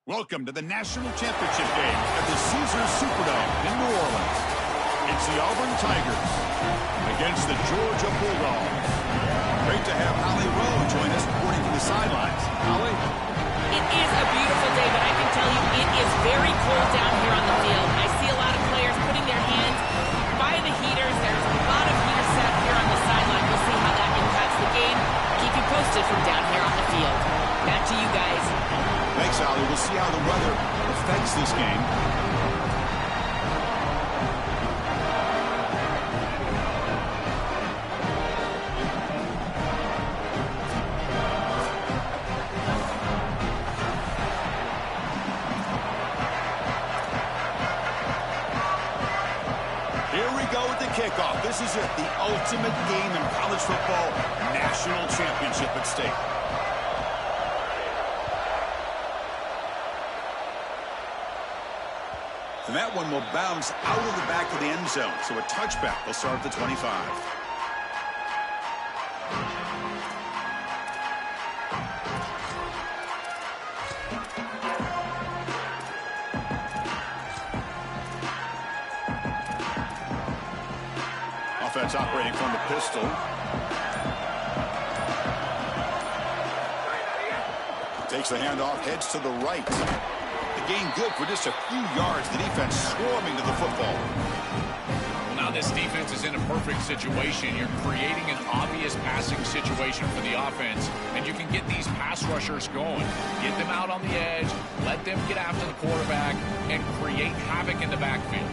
Welcome to the National Championship game at the Caesars Superdome in New Orleans. It's the Auburn Tigers against the Georgia Bulldogs. Great to have Holly Rowe join us reporting from the sidelines. Holly? It is a beautiful day, but I can tell you it is very cold down here on the field. I see a lot of players putting their hands by the heaters. There's a lot of heaters set up here on the sideline. We'll see how that impacts the game. Keep you posted from down here on the field. Back to you guys. Thanks, Holly. We'll see how the weather affects this game. Here we go with the kickoff. This is it, the ultimate game in college football, national championship at stake. And that one will bounce out of the back of the end zone. So a touchback will start at the 25. Offense operating from the pistol. Takes the handoff, heads to the right. The gain good for just a few yards. The defense swarming to the football. Well, now this defense is in a perfect situation. You're creating an obvious passing situation for the offense, and you can get these pass rushers going. Get them out on the edge, let them get after the quarterback, and create havoc in the backfield.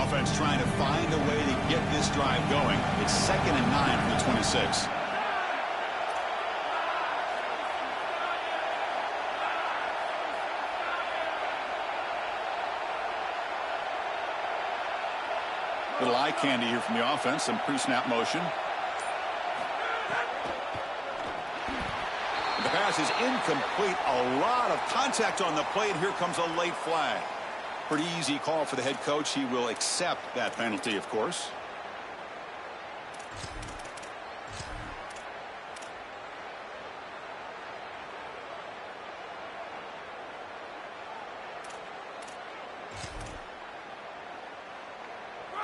Offense trying to find a way to get this drive going. It's 2nd and 9 from the 26. Little eye candy here from the offense. Some pre-snap motion. The pass is incomplete. A lot of contact on the play, and here comes a late flag. Pretty easy call for the head coach. He will accept that penalty, of course.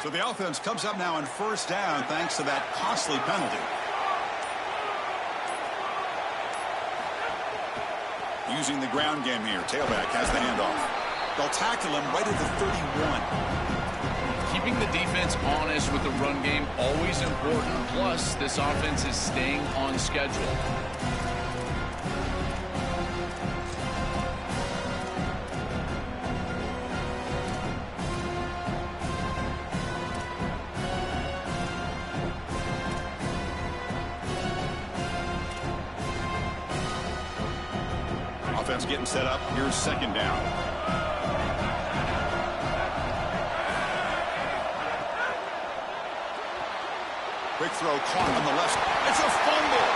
So the offense comes up now on 1st down thanks to that costly penalty. Using the ground game here. Tailback has the handoff. They'll tackle him right at the 31. Keeping the defense honest with the run game, always important. Plus, this offense is staying on schedule. Offense getting set up. Here's 2nd down. Quick throw caught on the left. It's a fumble.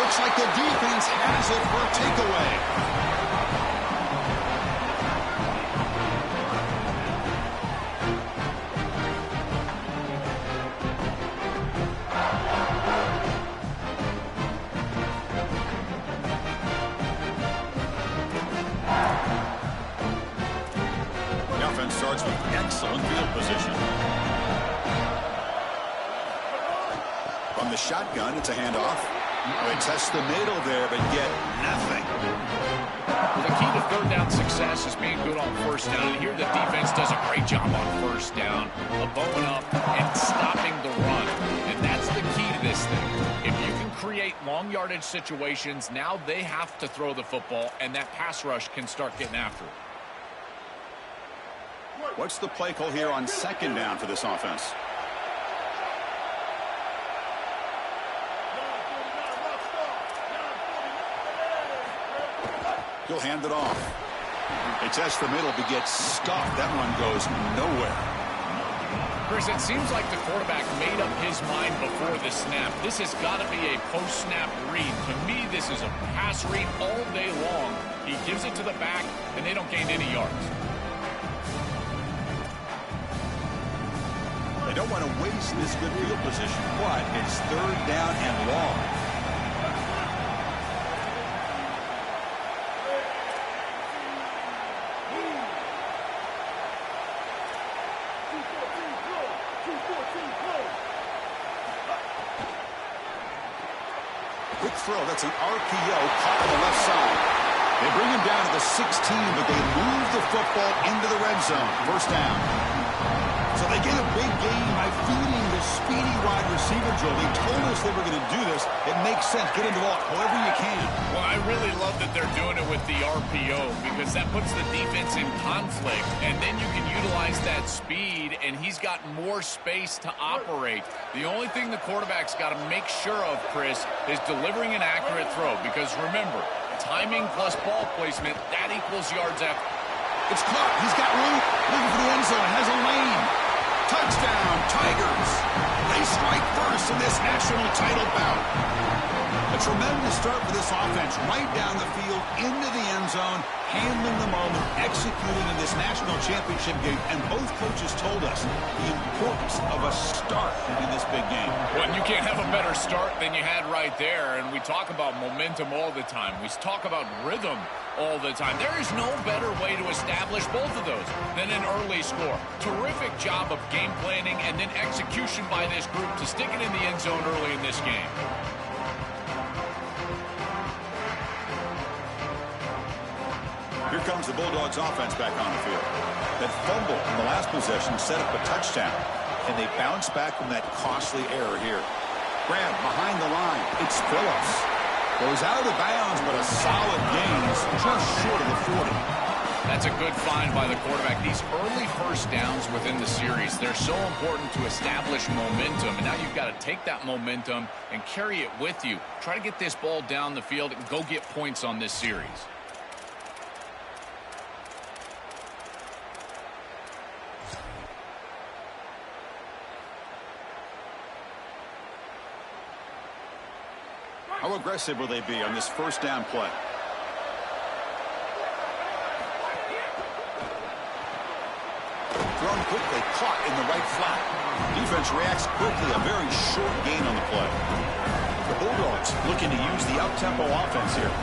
Looks like the defense has it for a takeaway. Starts with excellent field position. From the shotgun, it's a handoff. They test the middle there, but get nothing. The key to 3rd down success is being good on 1st down. And here the defense does a great job on 1st down of bowing up and stopping the run. And that's the key to this thing. If you can create long yardage situations, now they have to throw the football, and that pass rush can start getting after it. What's the play call here on 2nd down for this offense? He'll hand it off. They test the middle, but gets stuffed. That one goes nowhere. Chris, it seems like the quarterback made up his mind before the snap. This has got to be a post-snap read. To me, this is a pass read all day long. He gives it to the back, and they don't gain any yards. They don't want to waste this good field position, but it's 3rd down and long. Quick throw. That's an RPO caught on the left side. They bring him down to the 16, but they move the football into the red zone. First down. So they get a big gain by feeding the speedy wide receiver, Joe. They told us they were going to do this. It makes sense. Get into the ball however you can. Well, I really love that they're doing it with the RPO because that puts the defense in conflict, and then you can utilize that speed, and he's got more space to operate. The only thing the quarterback's got to make sure of, Chris, is delivering an accurate throw because, remember, timing plus ball placement, that equals yards after. It's caught. He's got room. Looking for the end zone. Has a lane. Touchdown, Tigers. They strike first in this national title bout. A tremendous start for this offense. Right down the field, into the end zone, handling the moment, executing in this national championship game. And both coaches told us the importance of a start in this big game. Well, you can't have a better start than you had right there. And we talk about momentum all the time. We talk about rhythm all the time. There is no better way to establish both of those than an early score. Terrific job of game planning and then execution by this group to stick it in the end zone early in this game. Here comes the Bulldogs offense back on the field. That fumble in the last possession set up a touchdown. And they bounce back from that costly error here. Grab behind the line. It's Phillips. Goes out of bounds, but a solid gain is just short of the 40. That's a good find by the quarterback. These early first downs within the series, they're so important to establish momentum. And now you've got to take that momentum and carry it with you. Try to get this ball down the field and go get points on this series. How aggressive will they be on this first down play? Thrown quickly, caught in the right flat. Defense reacts quickly, a very short gain on the play. The Bulldogs looking to use the up-tempo offense here.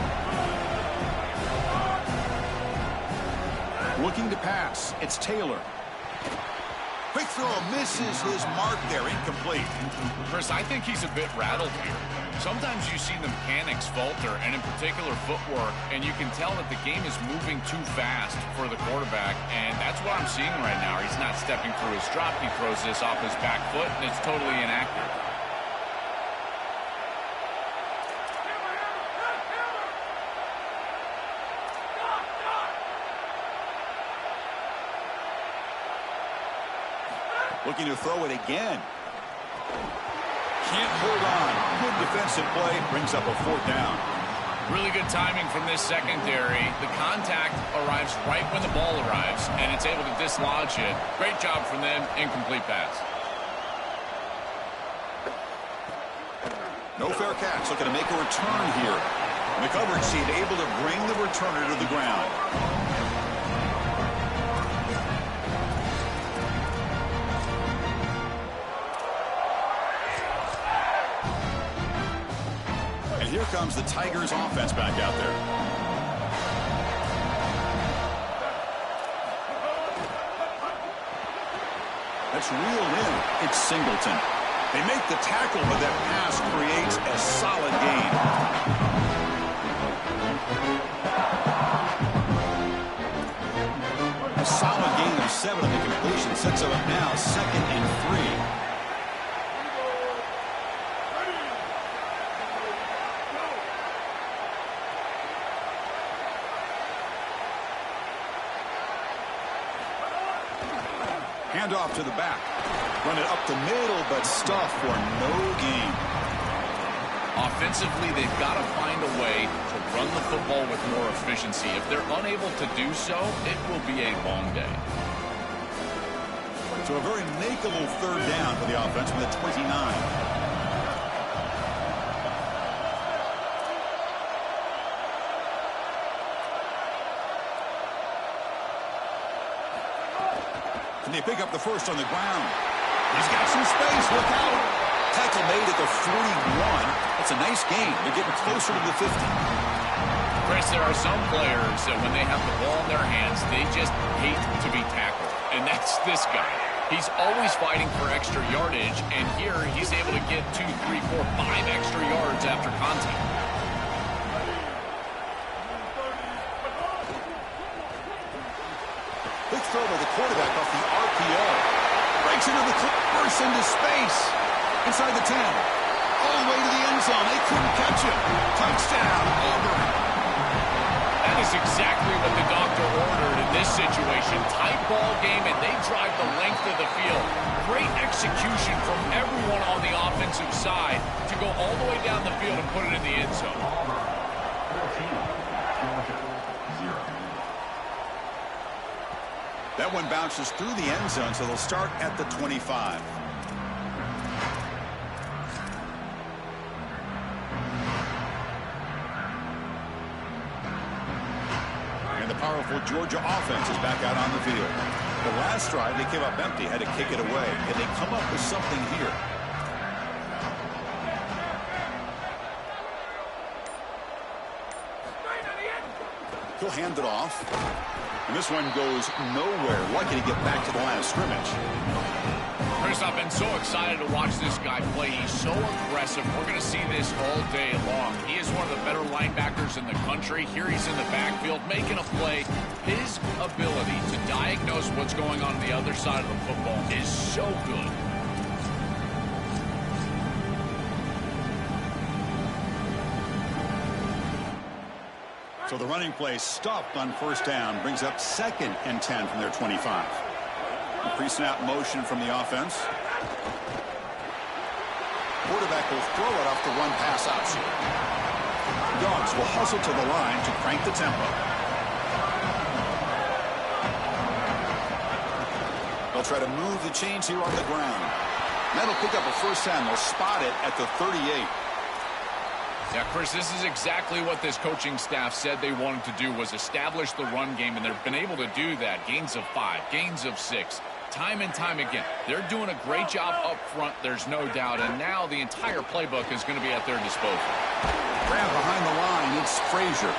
Looking to pass, it's Taylor. Quick throw, misses his mark there, incomplete. Chris, I think he's a bit rattled here. Sometimes you see the mechanics falter, and in particular footwork, and you can tell that the game is moving too fast for the quarterback, and that's what I'm seeing right now. He's not stepping through his drop. He throws this off his back foot, and it's totally inaccurate. Looking to throw it again. Can't hold on. Good defensive play. Brings up a fourth down. Really good timing from this secondary. The contact arrives right when the ball arrives, and it's able to dislodge it. Great job from them. Incomplete pass. No fair catch. Looking to make a return here. And the coverage team able to bring the returner to the ground. Here comes the Tigers offense back out there. That's reeled in. It's Singleton. They make the tackle, but that pass creates a solid gain. A solid gain of 7 on the completion sets up now 2nd and 3. Handoff to the back. Run it up the middle, but stuff for no gain. Offensively, they've got to find a way to run the football with more efficiency. If they're unable to do so, it will be a long day. So a very makeable third down for the offense with a 29. And they pick up the first on the ground. He's got some space. Look out. Tackle made at the 41. That's a nice gain. They're getting closer to the 50. Chris, there are some players that when they have the ball in their hands, they just hate to be tackled. And that's this guy. He's always fighting for extra yardage, and here he's able to get 2, 3, 4, 5 extra yards after contact. Big throw by the quarterback off the RPO. Breaks into the burst into space. Inside the 10. All the way to the end zone. They couldn't catch him. Touchdown, Auburn. That is exactly what the doctor ordered in this situation. Tight ball game, and they drive the length of the field. Great execution from everyone on the offensive side to go all the way down the field and put it in the end zone. That one bounces through the end zone, so they'll start at the 25. And the powerful Georgia offense is back out on the field. The last drive, they came up empty, had to kick it away, and they come up with something here. He'll hand it off. And this one goes nowhere. Lucky to get back to the line of scrimmage. Chris, I've been so excited to watch this guy play. He's so aggressive. We're going to see this all day long. He is one of the better linebackers in the country. Here he's in the backfield making a play. His ability to diagnose what's going on the other side of the football is so good. So the running play stopped on first down, brings up 2nd and 10 from their 25. The pre-snap motion from the offense. Quarterback will throw it off the run-pass option. Dogs will hustle to the line to crank the tempo. They'll try to move the chains here on the ground. That'll pick up a first down. They'll spot it at the 38. Yeah, Chris, this is exactly what this coaching staff said they wanted to do, was establish the run game, and they've been able to do that. Gains of 5, gains of 6, time and time again. They're doing a great job up front, there's no doubt, and now the entire playbook is going to be at their disposal. Grab behind the line, it's Frazier.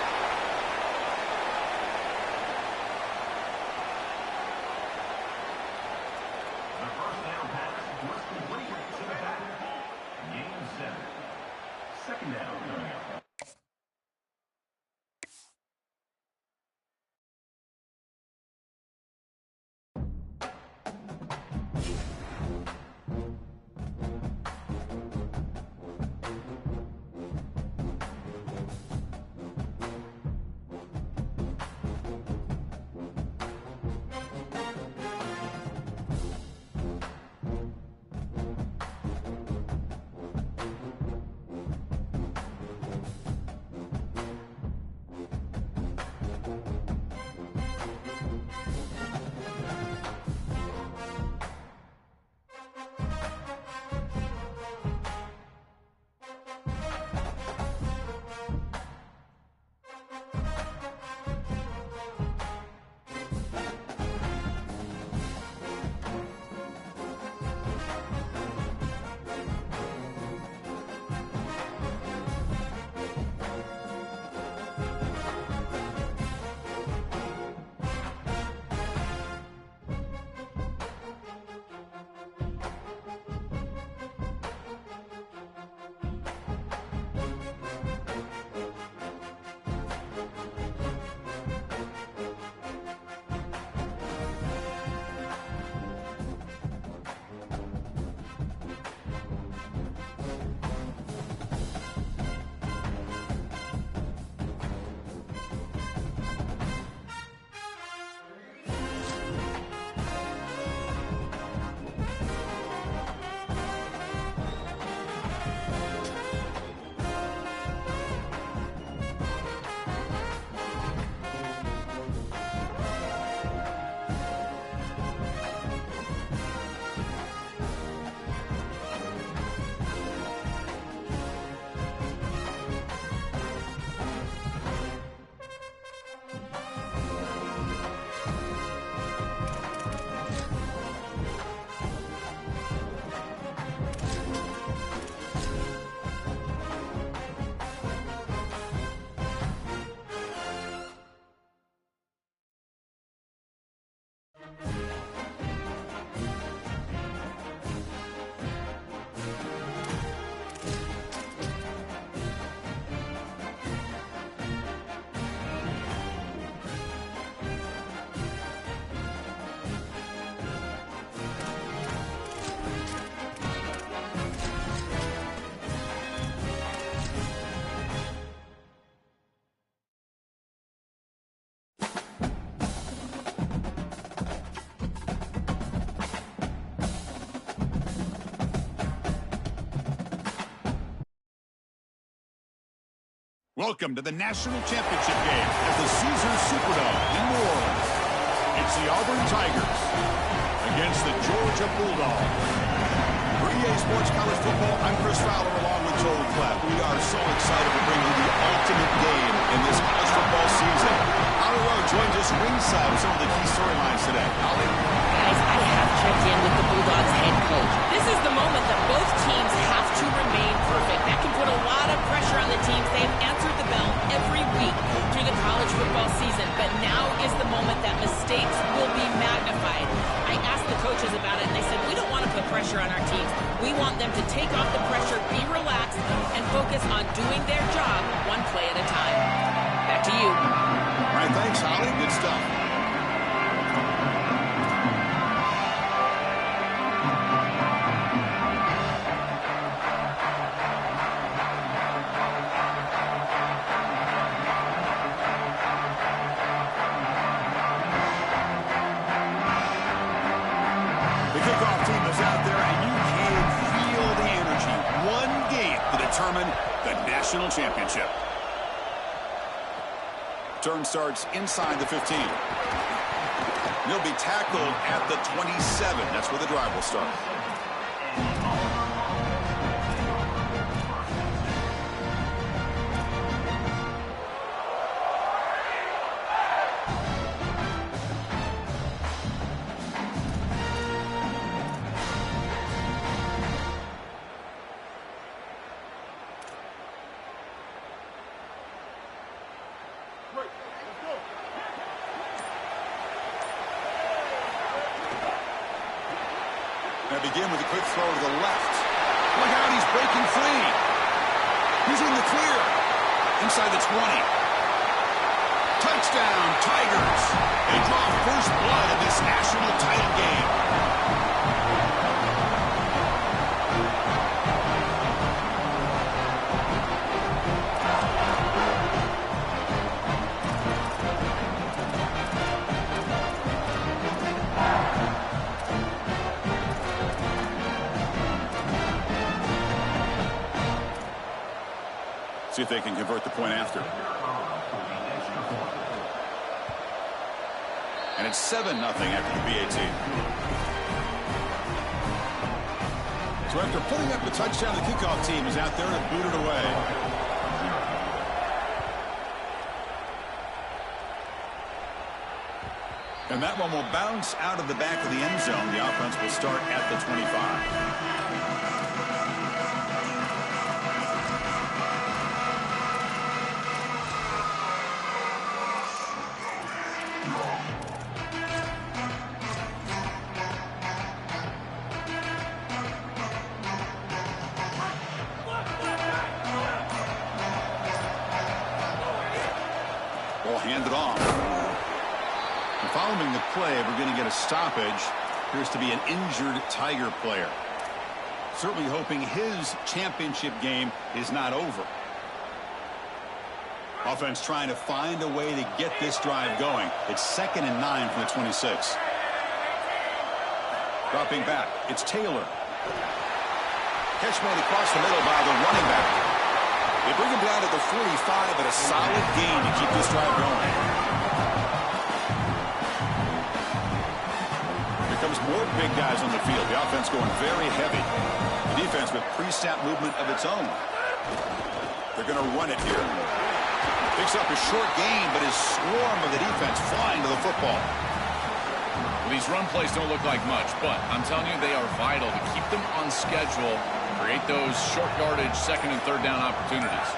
Welcome to the National Championship game at the Caesars Superdome in New Orleans. It's the Auburn Tigers against the Georgia Bulldogs. For EA Sports College Football, I'm Chris Fowler along with Joel Klatt. We are so excited to bring you the ultimate game in this college football season. Holly Rowe joins us ringside with some of the key storylines today. Holly? Guys, I have checked in with the Bulldogs head coach. This is the moment that both teams have to remain perfect. That can put a lot of pressure on the teams. They have answered the bell every week through the college football season, but now is the moment that mistakes will be magnified. I asked the coaches about it, and they said, we don't want to put pressure on our teams. We want them to take off the pressure, be relaxed, and focus on doing their job one play at a time. Back to you. All right, thanks, Holly. Good stuff. The kickoff team is out there, and you can feel the energy. One game to determine the national championship. Turn starts inside the 15. He'll be tackled at the 27. That's where the drive will start. They begin with a quick throw to the left. Look out, he's breaking free. He's in the clear. Inside the 20. Touchdown, Tigers. They draw first blood in this national title game. See if they can convert the point after. And it's 7-0 after the BAT. So after putting up the touchdown, the kickoff team is out there to boot it away. And that one will bounce out of the back of the end zone. The offense will start at the 25. Handed off. And following the play, we're going to get a stoppage. Appears to be an injured Tiger player. Certainly hoping his championship game is not over. Offense trying to find a way to get this drive going. It's 2nd and 9 from the 26. Dropping back, it's Taylor. Catch made across the middle by the running back. They bring him down to the 45, but a solid gain to keep this drive going. Here comes more big guys on the field. The offense going very heavy. The defense with pre-snap movement of its own. They're going to run it here. Picks up a short gain, but his swarm of the defense flying to the football. Well, these run plays don't look like much, but I'm telling you, they are vital to keep them on schedule. Create those short yardage 2nd and 3rd down opportunities.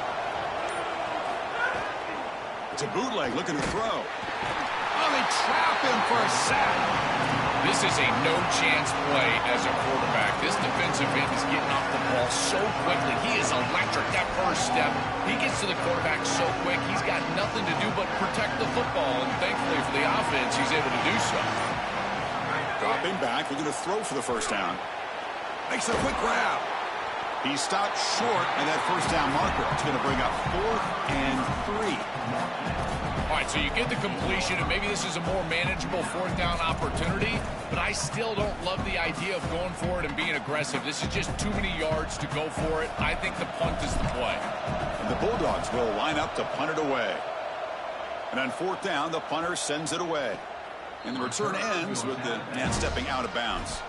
It's a bootleg looking to throw. Oh, they trap him for a sack. This is a no-chance play as a quarterback. This defensive end is getting off the ball so quickly. He is electric. That first step, he gets to the quarterback so quick. He's got nothing to do but protect the football, and thankfully for the offense, he's able to do so. Dropping back, they're going to throw for the first down. Makes a quick grab. He stopped short of that first down marker. It's going to bring up 4th and 3. All right, so you get the completion, and maybe this is a more manageable 4th down opportunity, but I still don't love the idea of going for it and being aggressive. This is just too many yards to go for it. I think the punt is the play. And the Bulldogs will line up to punt it away. And on 4th down, the punter sends it away. And the return ends with the man stepping out of bounds.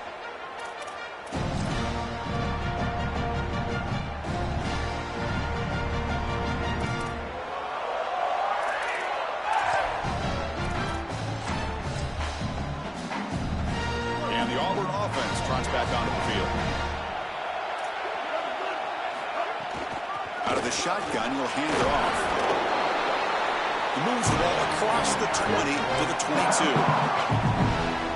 Trots back onto the field. Out of the shotgun, he'll hand it off. He moves the ball across the 20 to the 22.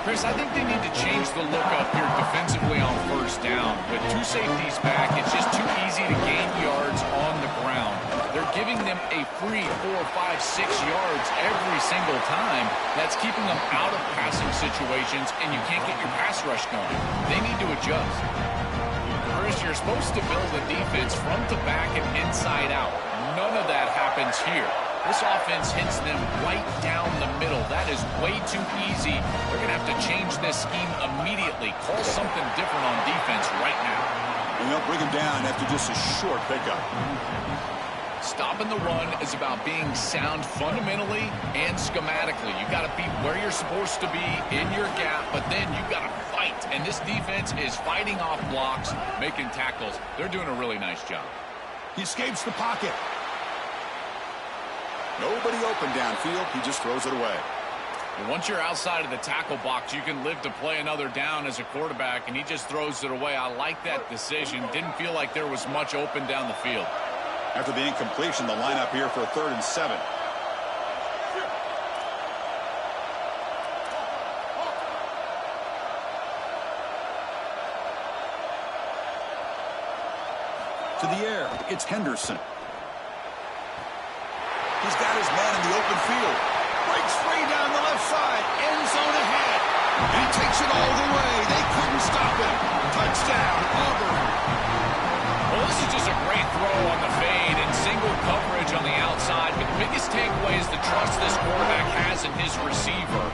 Chris, I think they need to change the look up here defensively on 1st down. With 2 safeties back, it's just too easy to gain yards on the ground. They're giving them a free 4, 5, 6 yards every single time. That's keeping them out of passing situations, and you can't get your pass rush going. They need to adjust. Chris, you're supposed to build a defense front to back and inside out. None of that happens here. This offense hits them right down the middle. That is way too easy. They're going to have to change this scheme immediately. Call something different on defense right now. And they'll bring him down after just a short pickup. Stopping the run is about being sound fundamentally and schematically. You got to be where you're supposed to be in your gap, but then you got to fight. And this defense is fighting off blocks, making tackles. They're doing a really nice job. He escapes the pocket. Nobody open downfield. He just throws it away. And once you're outside of the tackle box, you can live to play another down as a quarterback, and he just throws it away. I like that decision. Didn't feel like there was much open down the field. After the incompletion, the lineup here for a 3rd and 7. To the air, it's Henderson. He's got his man in the open field. Breaks free down the left side. End zone ahead. And he takes it all the way. They couldn't stop him. Touchdown, Auburn. Well, this is just a great throw on the fade and single coverage on the outside. But the biggest takeaway is the trust this quarterback has in his receiver.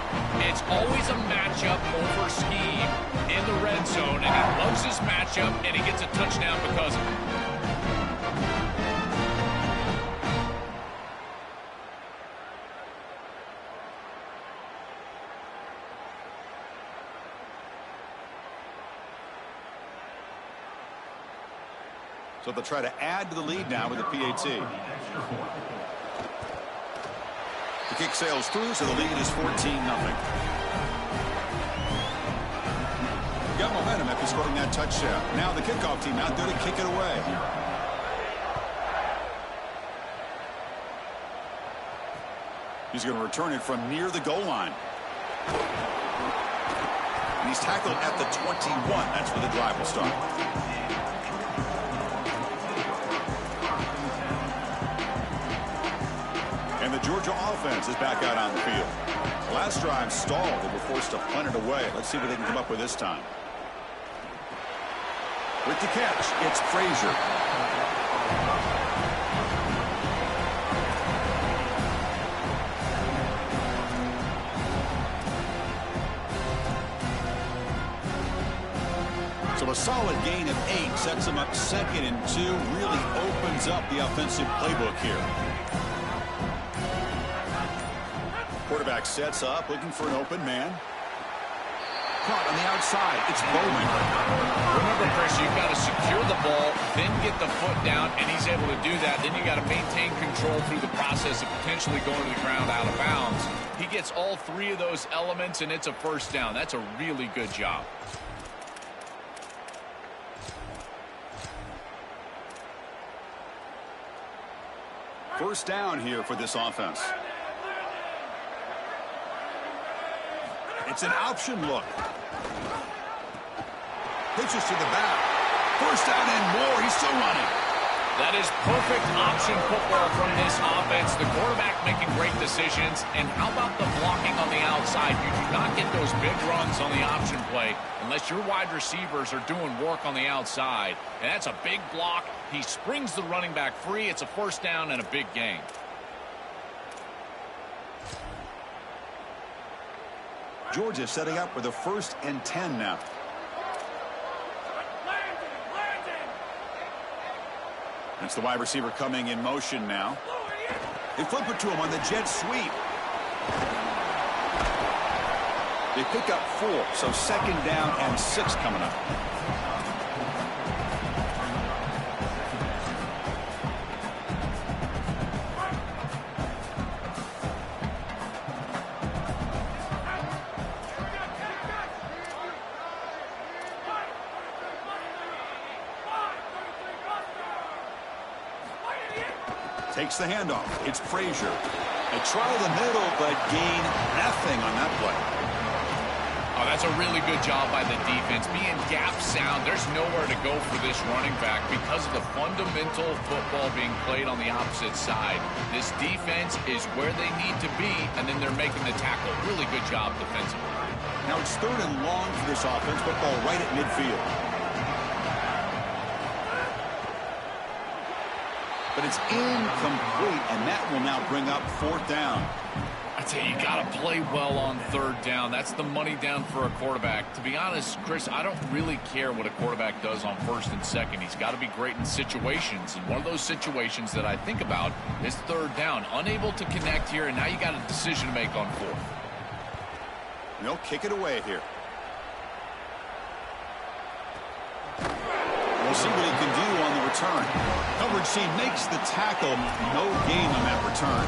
It's always a matchup over scheme in the red zone. And he loves this matchup, and he gets a touchdown because of it. So they'll try to add to the lead now with the PAT. The kick sails through, so the lead is 14-0. Got momentum after scoring that touchdown. Now the kickoff team out there to kick it away. He's going to return it from near the goal line. And he's tackled at the 21. That's where the drive will start. And the Georgia offense is back out on the field. The last drive stalled. They were forced to punt it away. Let's see what they can come up with this time. With the catch, it's Frazier. So a solid gain of 8 sets him up 2nd and 2. Really opens up the offensive playbook here. Quarterback sets up, looking for an open man. Caught on the outside. It's Bowman. Remember, Chris, you've got to secure the ball, then get the foot down, and he's able to do that. Then you got to maintain control through the process of potentially going to the ground out of bounds. He gets all 3 of those elements, and it's a first down. That's a really good job. First down here for this offense. It's an option look. Pitches to the back. First down and more. He's still running. That is perfect option football from this offense. The quarterback making great decisions. And how about the blocking on the outside? You do not get those big runs on the option play unless your wide receivers are doing work on the outside. And that's a big block. He springs the running back free. It's a first down and a big gain. Georgia setting up with a 1st and 10 now. That's the wide receiver coming in motion now. They flip it to him on the jet sweep. They pick up 4, so 2nd down and 6 coming up. Takes the handoff. It's Frazier. They try the middle, but gain nothing on that play. Oh, that's a really good job by the defense. Being gap sound, there's nowhere to go for this running back because of the fundamental football being played on the opposite side. This defense is where they need to be, and then they're making the tackle. Really good job defensively. Now it's 3rd and long for this offense. Football right at midfield. But it's incomplete, and that will now bring up 4th down. I tell you, you got to play well on 3rd down. That's the money down for a quarterback. To be honest, Chris, I don't really care what a quarterback does on 1st and 2nd. He's got to be great in situations, and one of those situations that I think about is 3rd down. Unable to connect here, and now you got a decision to make on 4th. They'll kick it away here. We'll see what he can do on the return. Coverage C makes the tackle. No gain on that return.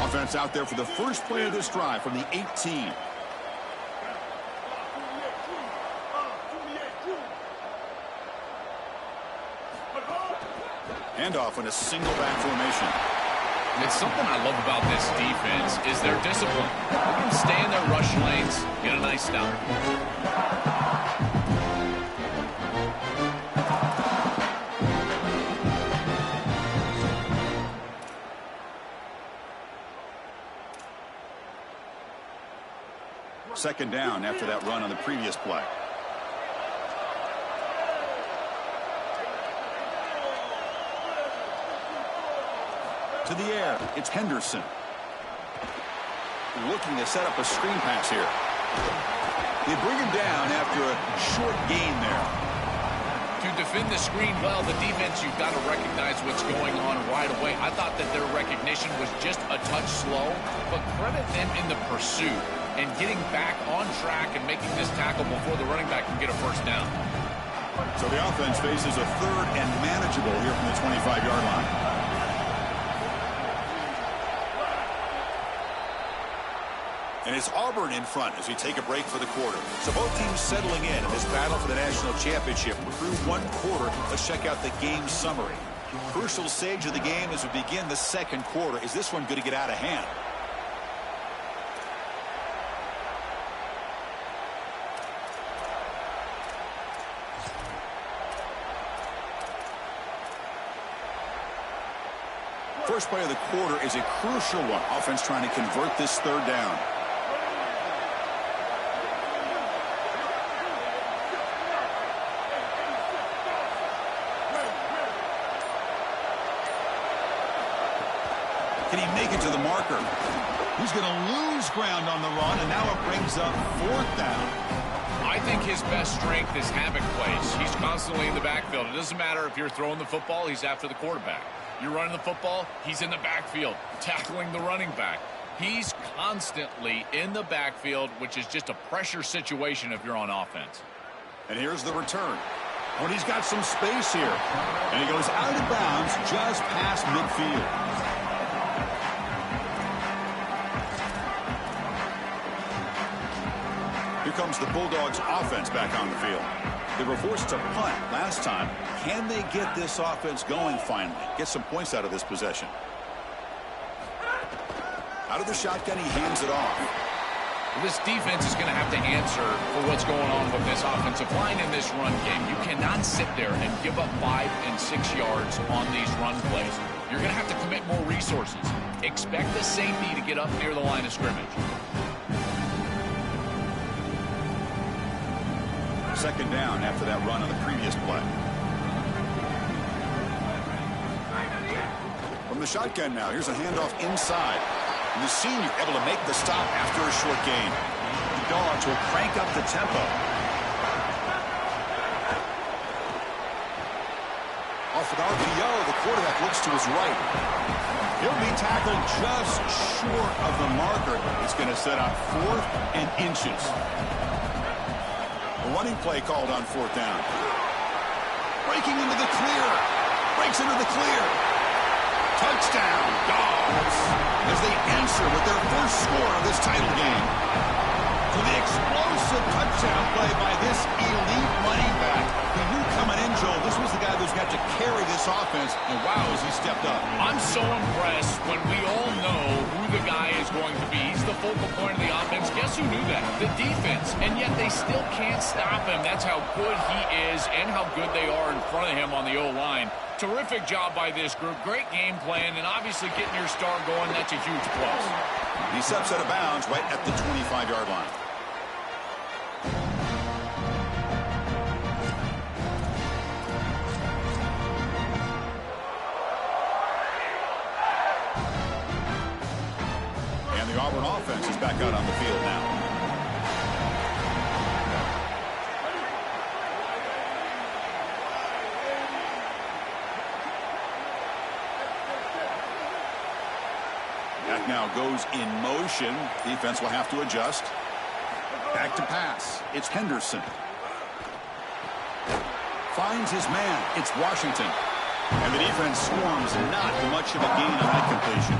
Offense out there for the first play of this drive from the 18. Handoff in a single back formation. It's something I love about this defense is their discipline. They can stay in their rush lanes, get a nice stop. Second down after that run on the previous play. To the air, it's Henderson. Looking to set up a screen pass here. They bring him down after a short gain there. To defend the screen well, the defense, you've got to recognize what's going on right away. I thought that their recognition was just a touch slow, but credit them in the pursuit and getting back on track and making this tackle before the running back can get a first down. So the offense faces a 3rd and manageable here from the 25-yard line. And it's Auburn in front as we take a break for the quarter. So both teams settling in this battle for the national championship. We're through 1 quarter. Let's check out the game summary. Crucial stage of the game as we begin the 2nd quarter. Is this one going to get out of hand? First play of the quarter is a crucial one. Offense trying to convert this 3rd down. Can he make it to the marker? He's going to lose ground on the run, and now it brings up 4th down. I think his best strength is havoc plays. He's constantly in the backfield. It doesn't matter if you're throwing the football, he's after the quarterback. You're running the football, he's in the backfield, tackling the running back. He's constantly in the backfield, which is just a pressure situation if you're on offense. And here's the return. When he's got some space here. And he goes out of bounds just past midfield. Here comes the Bulldogs offense back on the field. They were forced to punt last time. Can they get this offense going finally? Get some points out of this possession. Out of the shotgun, he hands it off. This defense is going to have to answer for what's going on with this offensive line in this run game. You cannot sit there and give up 5 and 6 yards on these run plays. You're going to have to commit more resources. Expect the safety to get up near the line of scrimmage. Second down after that run on the previous play. From the shotgun now, here's a handoff inside. And the senior able to make the stop after a short gain. The Dogs will crank up the tempo. Off an RPO, the quarterback looks to his right. He'll be tackled just short of the marker. It's going to set out 4th and inches. A running play called on 4th down. Breaking into the clear. Breaks into the clear. Touchdown, Dogs, as they answer with their first score of this title game. To the explosive touchdown play by this elite running back. He knew coming in, Joel, this was the guy who's got to carry this offense, and wow, has he stepped up. I'm so impressed when we all know who the guy is going to be. He's the focal point of the offense. Guess who knew that? The defense. And yet they still can't stop him. That's how good he is and how good they are in front of him on the O-line. Terrific job by this group. Great game plan, and obviously getting your star going, that's a huge plus. He steps out of bounds right at the 25-yard line. And the Auburn offense is back out on the field now. Now goes in motion. Defense will have to adjust. Back to pass. It's Henderson. Finds his man. It's Washington. And the defense swarms, not much of a gain on that completion.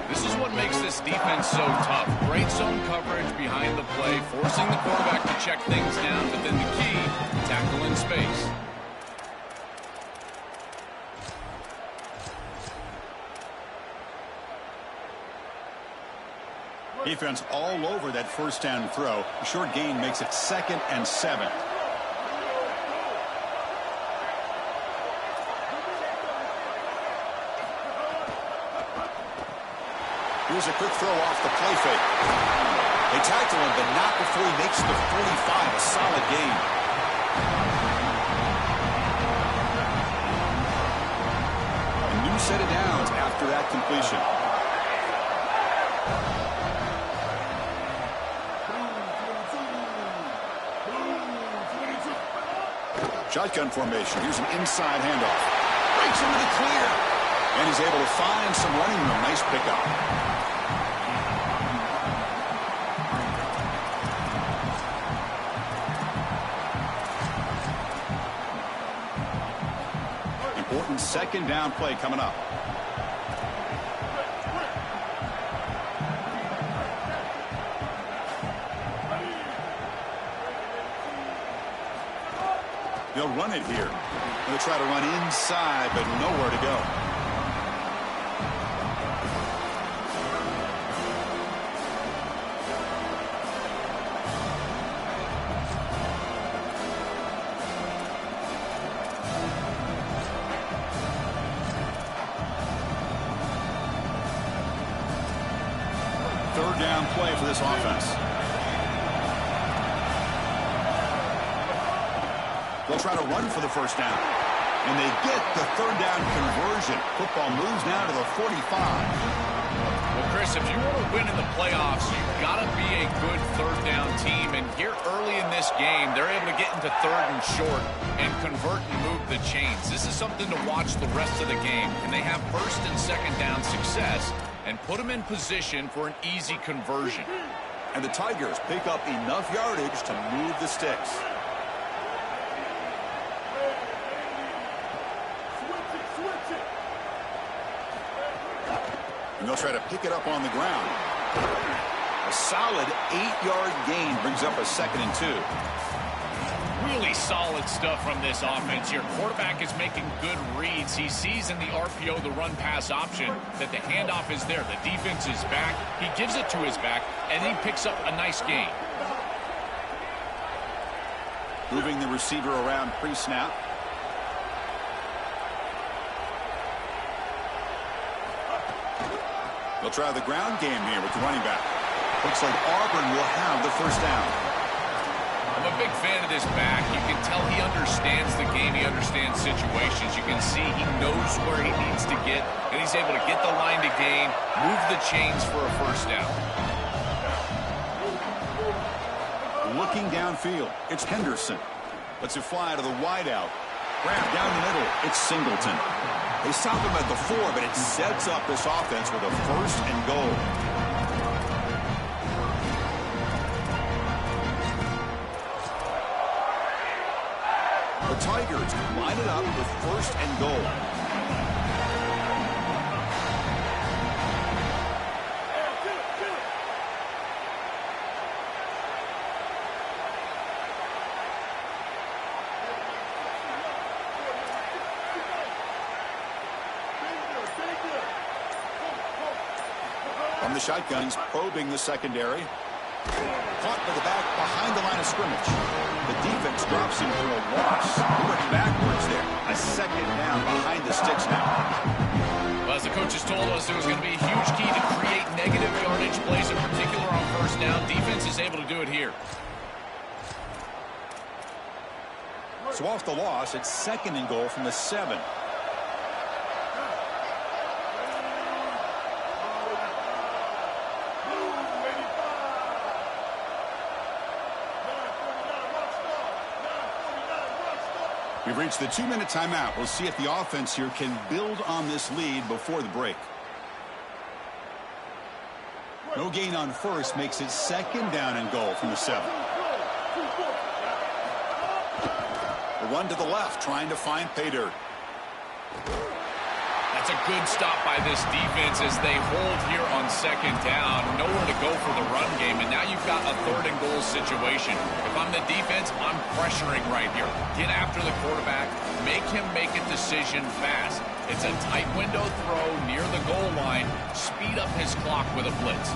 This is what makes this defense so tough. Great zone coverage behind the play, forcing the quarterback to check things down, but then the key, tackle in space. Defense all over that first down throw. A short gain makes it 2nd and 7. Here's a quick throw off the play fake. They tackle him, but not before he makes the 45. A solid gain. A new set of downs after that completion. Shotgun formation. Here's an inside handoff. Breaks into the clear. And he's able to find some running room. Nice pickup. Important second down play coming up. They'll run it here. They'll try to run inside, but nowhere to go. Third down play for this offense. They'll try to run for the first down. And they get the third down conversion. Football moves now to the 45. Well, Chris, if you want to win in the playoffs, you've got to be a good third down team. And here early in this game, they're able to get into 3rd and short and convert and move the chains. This is something to watch the rest of the game. And they have 1st and 2nd down success and put them in position for an easy conversion. And the Tigers pick up enough yardage to move the sticks. And they'll try to pick it up on the ground. A solid 8-yard gain brings up a 2nd and 2. Really solid stuff from this offense here. Quarterback is making good reads. He sees in the RPO, the run-pass option, that the handoff is there. The defense is back. He gives it to his back, and he picks up a nice gain. Moving the receiver around pre-snap. They'll try the ground game here with the running back. Looks like Auburn will have the first down. I'm a big fan of this back. You can tell he understands the game. He understands situations. You can see he knows where he needs to get, and he's able to get the line to gain, move the chains for a first down. Looking downfield, it's Henderson. Lets it fly to the wideout. Grab down the middle, it's Singleton. They stop him at the 4, but it sets up this offense with a first and goal. The Tigers line it up with first and goal. From the shotgun, he's probing the secondary. Caught by the back behind the line of scrimmage. The defense drops him for a loss. He went backwards there. A second down behind the sticks now. Well, as the coaches told us, it was going to be a huge key to create negative yardage plays, in particular on first down. Defense is able to do it here. So off the loss, it's second and goal from the 7. We've reached the 2-minute timeout. We'll see if the offense here can build on this lead before the break. No gain on first makes it second down and goal from the 7. The run to the left, trying to find pay dirt. That's a good stop by this defense as they hold here on second down. Nowhere to go for the run game, and now you've got a third and goal situation. If I'm the defense, I'm pressuring right here. Get after the quarterback. Make him make a decision fast. It's a tight window throw near the goal line. Speed up his clock with a blitz.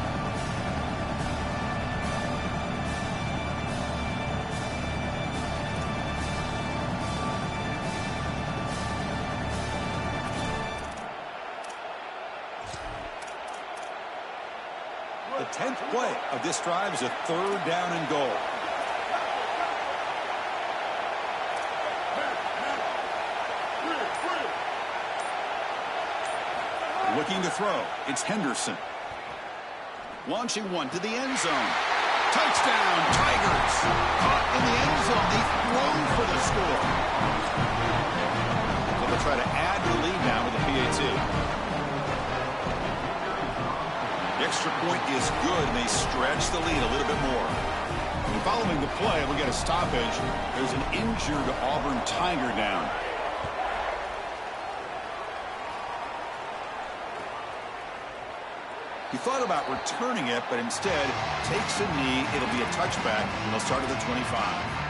The 10th play of this drive is a third down and goal. Looking to throw, it's Henderson. Launching one to the end zone. Touchdown, Tigers! Caught in the end zone. They've thrown for the score. So they'll try to add to the lead now with the PAT. The extra point is good, and they stretch the lead a little bit more. And following the play, we get a stoppage. There's an injured Auburn Tiger down. He thought about returning it, but instead takes a knee. It'll be a touchback, and they'll start at the 25.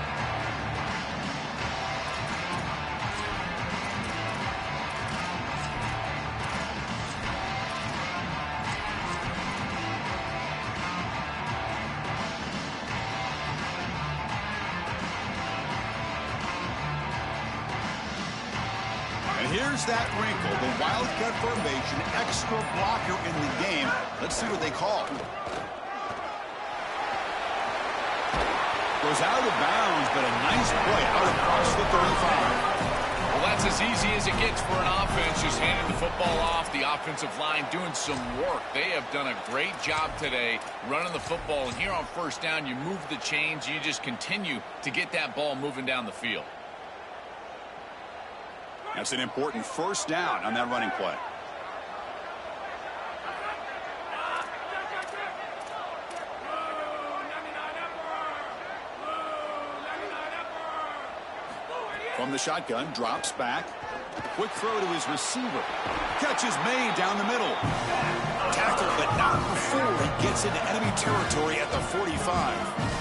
Here's that wrinkle, the Wildcat formation, extra blocker in the game. Let's see what they call. Goes out of bounds, but a nice play out across the 35. Well, that's as easy as it gets for an offense, just handing the football off. The offensive line doing some work. They have done a great job today running the football. And here on first down, you move the chains. You just continue to get that ball moving down the field. That's an important first down on that running play. From the shotgun, drops back. Quick throw to his receiver. Catch is made down the middle. Tackle, but not before he gets into enemy territory at the 45.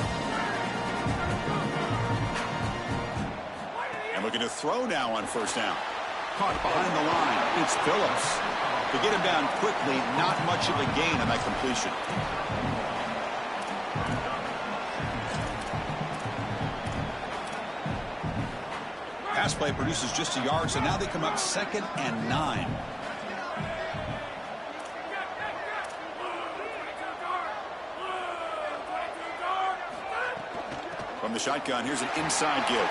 Looking to throw now on first down. Caught behind the line. It's Phillips. To get him down quickly, not much of a gain on that completion. Pass play produces just a yard, so now they come up 2nd and 9. From the shotgun, here's an inside give.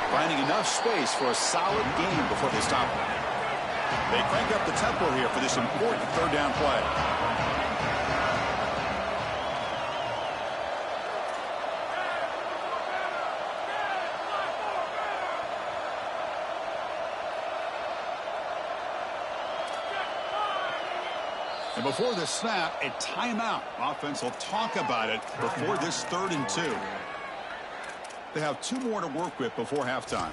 Finding enough space for a solid gain before they stop it. They crank up the tempo here for this important 3rd down play. And before the snap, a timeout. Offense will talk about it before this 3rd and 2. They have 2 more to work with before halftime.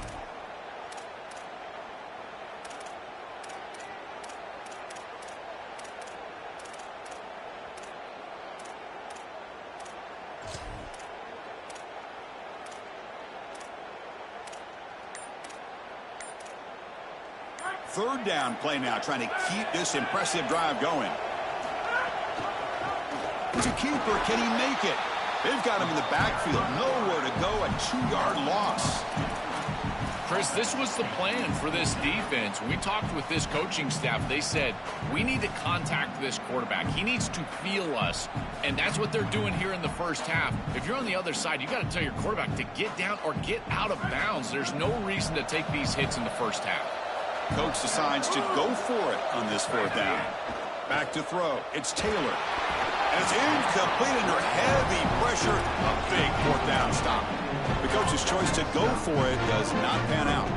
Third down play now, trying to keep this impressive drive going. To keeper, can he make it? They've got him in the backfield. Nowhere to go, a 2-yard loss. Chris, this was the plan for this defense. When we talked with this coaching staff, they said, we need to contact this quarterback. He needs to feel us. And that's what they're doing here in the first half. If you're on the other side, you got to tell your quarterback to get down or get out of bounds. There's no reason to take these hits in the first half. Coach decides to go for it on this 4th down. Back to throw. It's Taylor. And it's incomplete under heavy pressure. A big 4th down stop. The coach's choice to go for it does not pan out.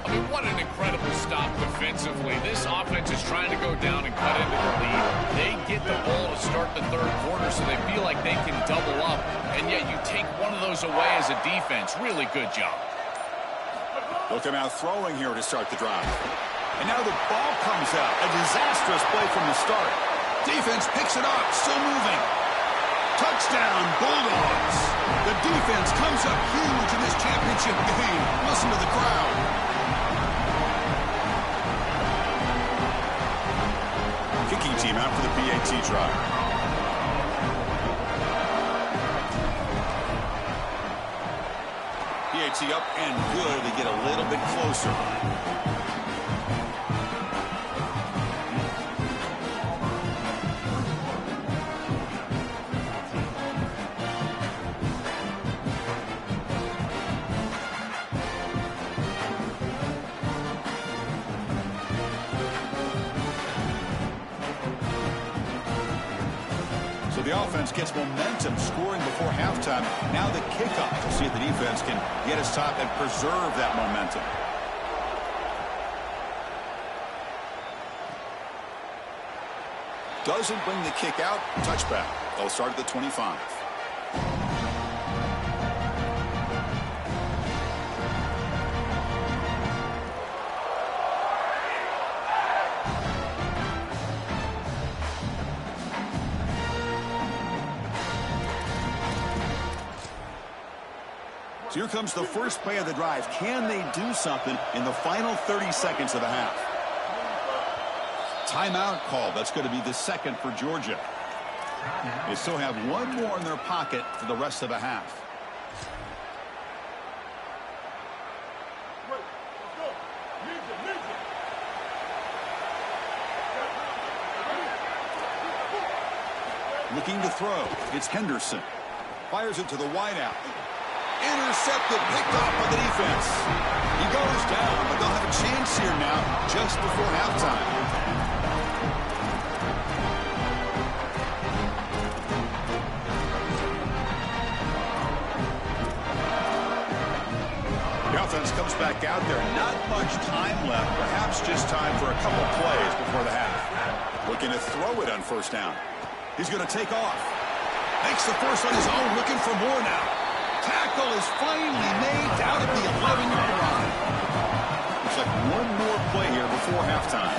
I mean, what an incredible stop defensively. This offense is trying to go down and cut into the lead. They get the ball to start the 3rd quarter, so they feel like they can double up. And yet you take one of those away as a defense. Really good job. Look him out throwing here to start the drive. And now the ball comes out. A disastrous play from the start. Defense picks it up, still moving. Touchdown, Bulldogs. The defense comes up huge in this championship game. Listen to the crowd. Kicking team out for the PAT try. PAT up and good. They get a little bit closer. So the offense gets momentum, scoring before halftime. Now the kickoff to see if the defense can get a stop and preserve that momentum. Doesn't bring the kick out. Touchback. They'll start at the 25. So here comes the first play of the drive. Can they do something in the final 30 seconds of the half? Timeout call. That's going to be the 2nd for Georgia. They still have 1 more in their pocket for the rest of the half. Looking to throw. It's Henderson. Fires it to the wideout. Intercepted, picked off by the defense. He goes down, but they'll have a chance here now just before halftime. The offense comes back out there. Not much time left. Perhaps just time for a couple plays before the half. Looking to throw it on first down. He's going to take off. Makes the first on his own, looking for more now. Tackle is finally made down at the 11-yard line. Looks like 1 more play here before halftime.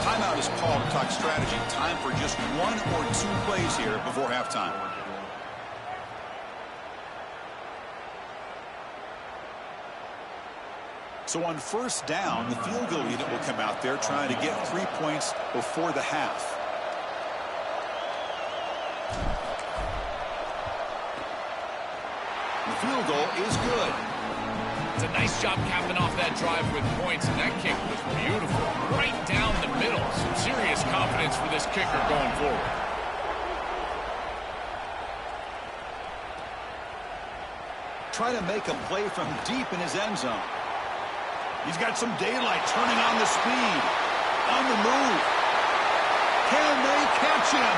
Timeout is called to talk strategy. Time for just 1 or 2 plays here before halftime. So on first down, the field goal unit will come out there trying to get 3 points before the half. The field goal is good. It's a nice job capping off that drive with points, and that kick was beautiful. Right down the middle. Some serious confidence for this kicker going forward. Try to make a play from deep in his end zone. He's got some daylight, turning on the speed. On the move. Can they catch him?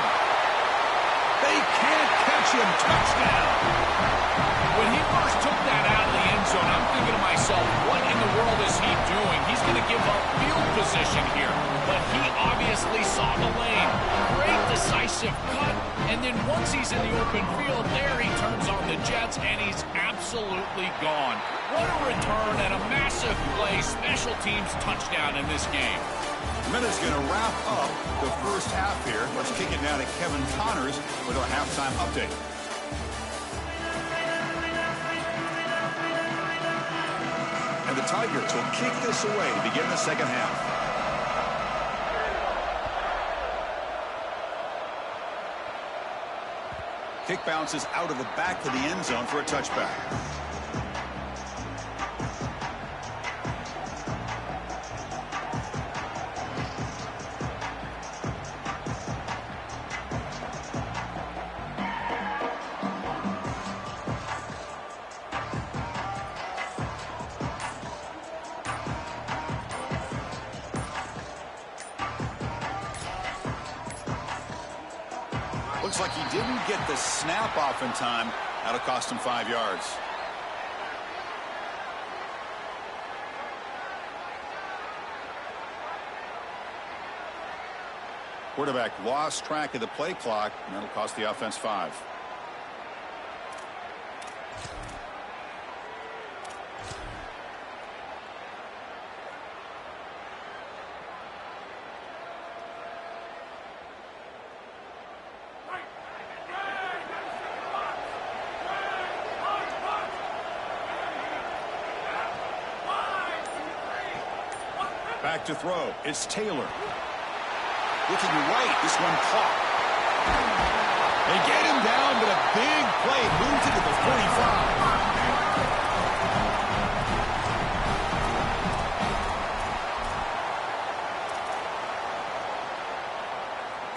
They can't catch him. Touchdown. When he first took that out of the end zone, I'm thinking to myself, what in the world is he doing? He's going to give up field position here. But he obviously saw the lane. Great decisive cut. And then once he's in the open field, there he turns on the Jets, and he's absolutely gone. What a return and a massive play. Special teams touchdown in this game. Minutes going to wrap up the first half here. Let's kick it now to Kevin Connors with our halftime update. And the Tigers will kick this away to begin the second half. Kick bounces out of the back of the end zone for a touchback. Looks like he didn't get the snap off in time. That'll cost him 5 yards. Quarterback lost track of the play clock, and that'll cost the offense 5. Back to throw. It's Taylor. Looking right. This one caught. They get him down, but a big play moves it to the 45.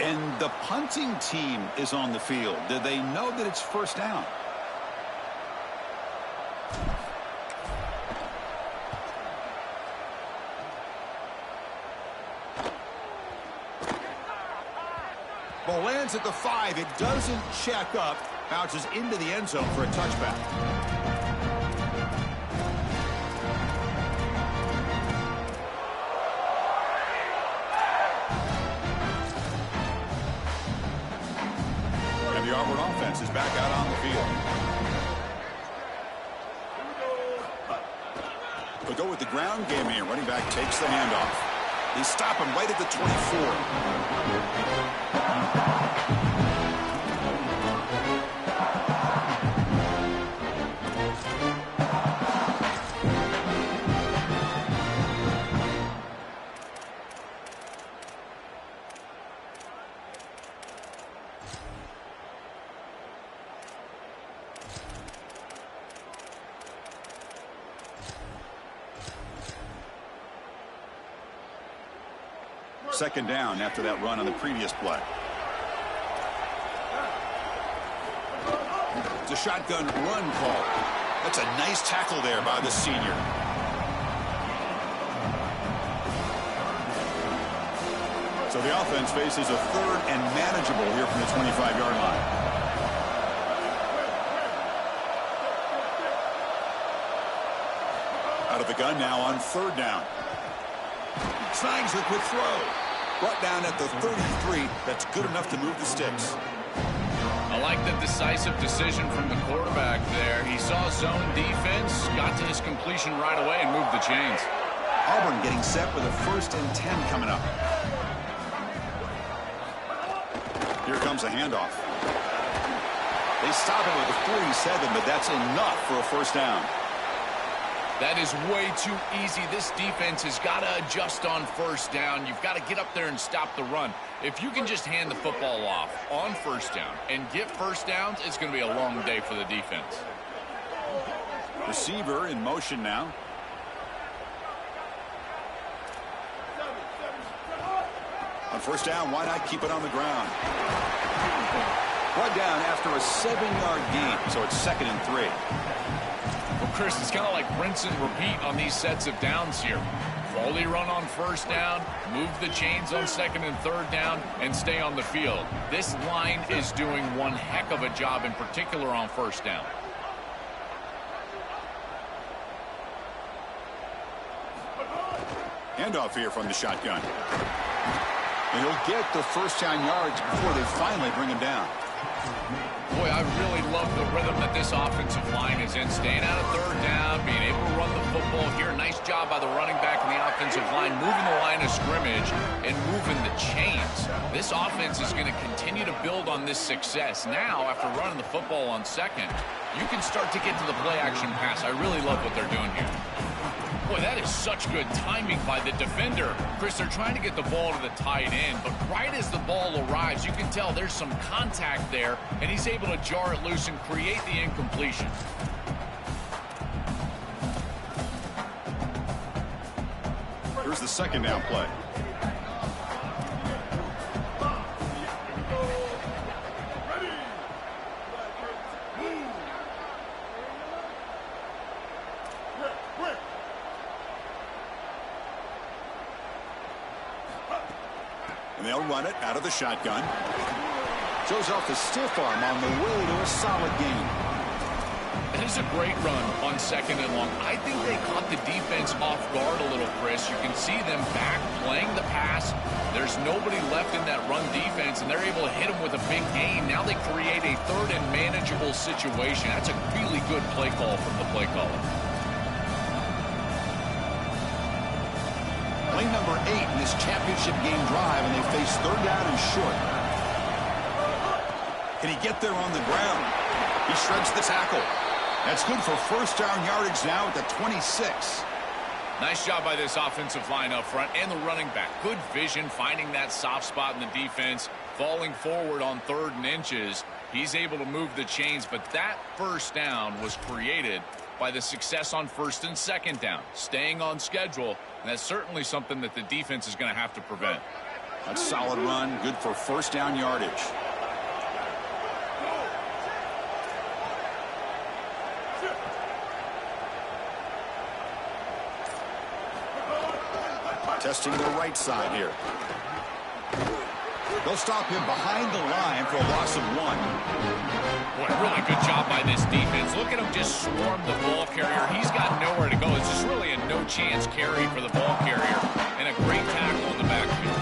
And the punting team is on the field. Do they know that it's first down? Ball lands at the 5. It doesn't check up. Bounces into the end zone for a touchback. And the Auburn offense is back out on the field. They'll go with the ground game here. Running back takes the handoff. They stop him right at the 24. Second down after that run on the previous play. It's a shotgun run call. That's a nice tackle there by the senior. So the offense faces a third and manageable here from the 25-yard line. Out of the gun now on third down. Signs the quick throw. Brought down at the 33. That's good enough to move the sticks. I like the decisive decision from the quarterback there. He saw zone defense, got to his completion right away, and moved the chains. Auburn getting set with a 1st and 10 coming up. Here comes a handoff. They stop it with a 47, but that's enough for a first down. That is way too easy. This defense has got to adjust on first down. You've got to get up there and stop the run. If you can just hand the football off on first down and get first downs, it's going to be a long day for the defense. Receiver in motion now. On first down, why not keep it on the ground? Brought down after a 7-yard gain, so it's 2nd and 3. Well, Chris, it's kind of like rinse and repeat on these sets of downs here. Quality run on first down, move the chains on 2nd and 3rd down, and stay on the field. This line is doing one heck of a job, in particular on first down. Handoff here from the shotgun. And he'll get the first down yards before they finally bring him down. Boy, I really love the rhythm that this offensive line is in. Staying out of 3rd down, being able to run the football here. Nice job by the running back and the offensive line, moving the line of scrimmage and moving the chains. This offense is going to continue to build on this success. Now, after running the football on 2nd, you can start to get to the play-action pass. I really love what they're doing here. Boy, that is such good timing by the defender. Chris, they're trying to get the ball to the tight end, but right as the ball arrives, you can tell there's some contact there, and he's able to jar it loose and create the incompletion. Here's the 2nd down play. And they'll run it out of the shotgun. Shows off the stiff arm on the way to a solid gain. It is a great run on 2nd and long. I think they caught the defense off guard a little, Chris. You can see them back playing the pass. There's nobody left in that run defense, and they're able to hit them with a big gain. Now they create a 3rd and manageable situation. That's a really good play call from the play caller. Play number 8 in this championship game drive, and they face 3rd down and short. Can he get there on the ground? He shreds the tackle. That's good for first down yardage now at the 26. Nice job by this offensive line up front and the running back. Good vision, finding that soft spot in the defense, falling forward on 3rd and inches. He's able to move the chains, but that first down was created by the success on 1st and 2nd down, staying on schedule, and that's certainly something that the defense is going to have to prevent. A solid run, good for first down yardage. Testing the right side here. They'll stop him behind the line for a loss of 1. Boy, really good job by this defense. Look at him just swarm the ball carrier. He's got nowhere to go. It's just really a no-chance carry for the ball carrier, and a great tackle in the backfield.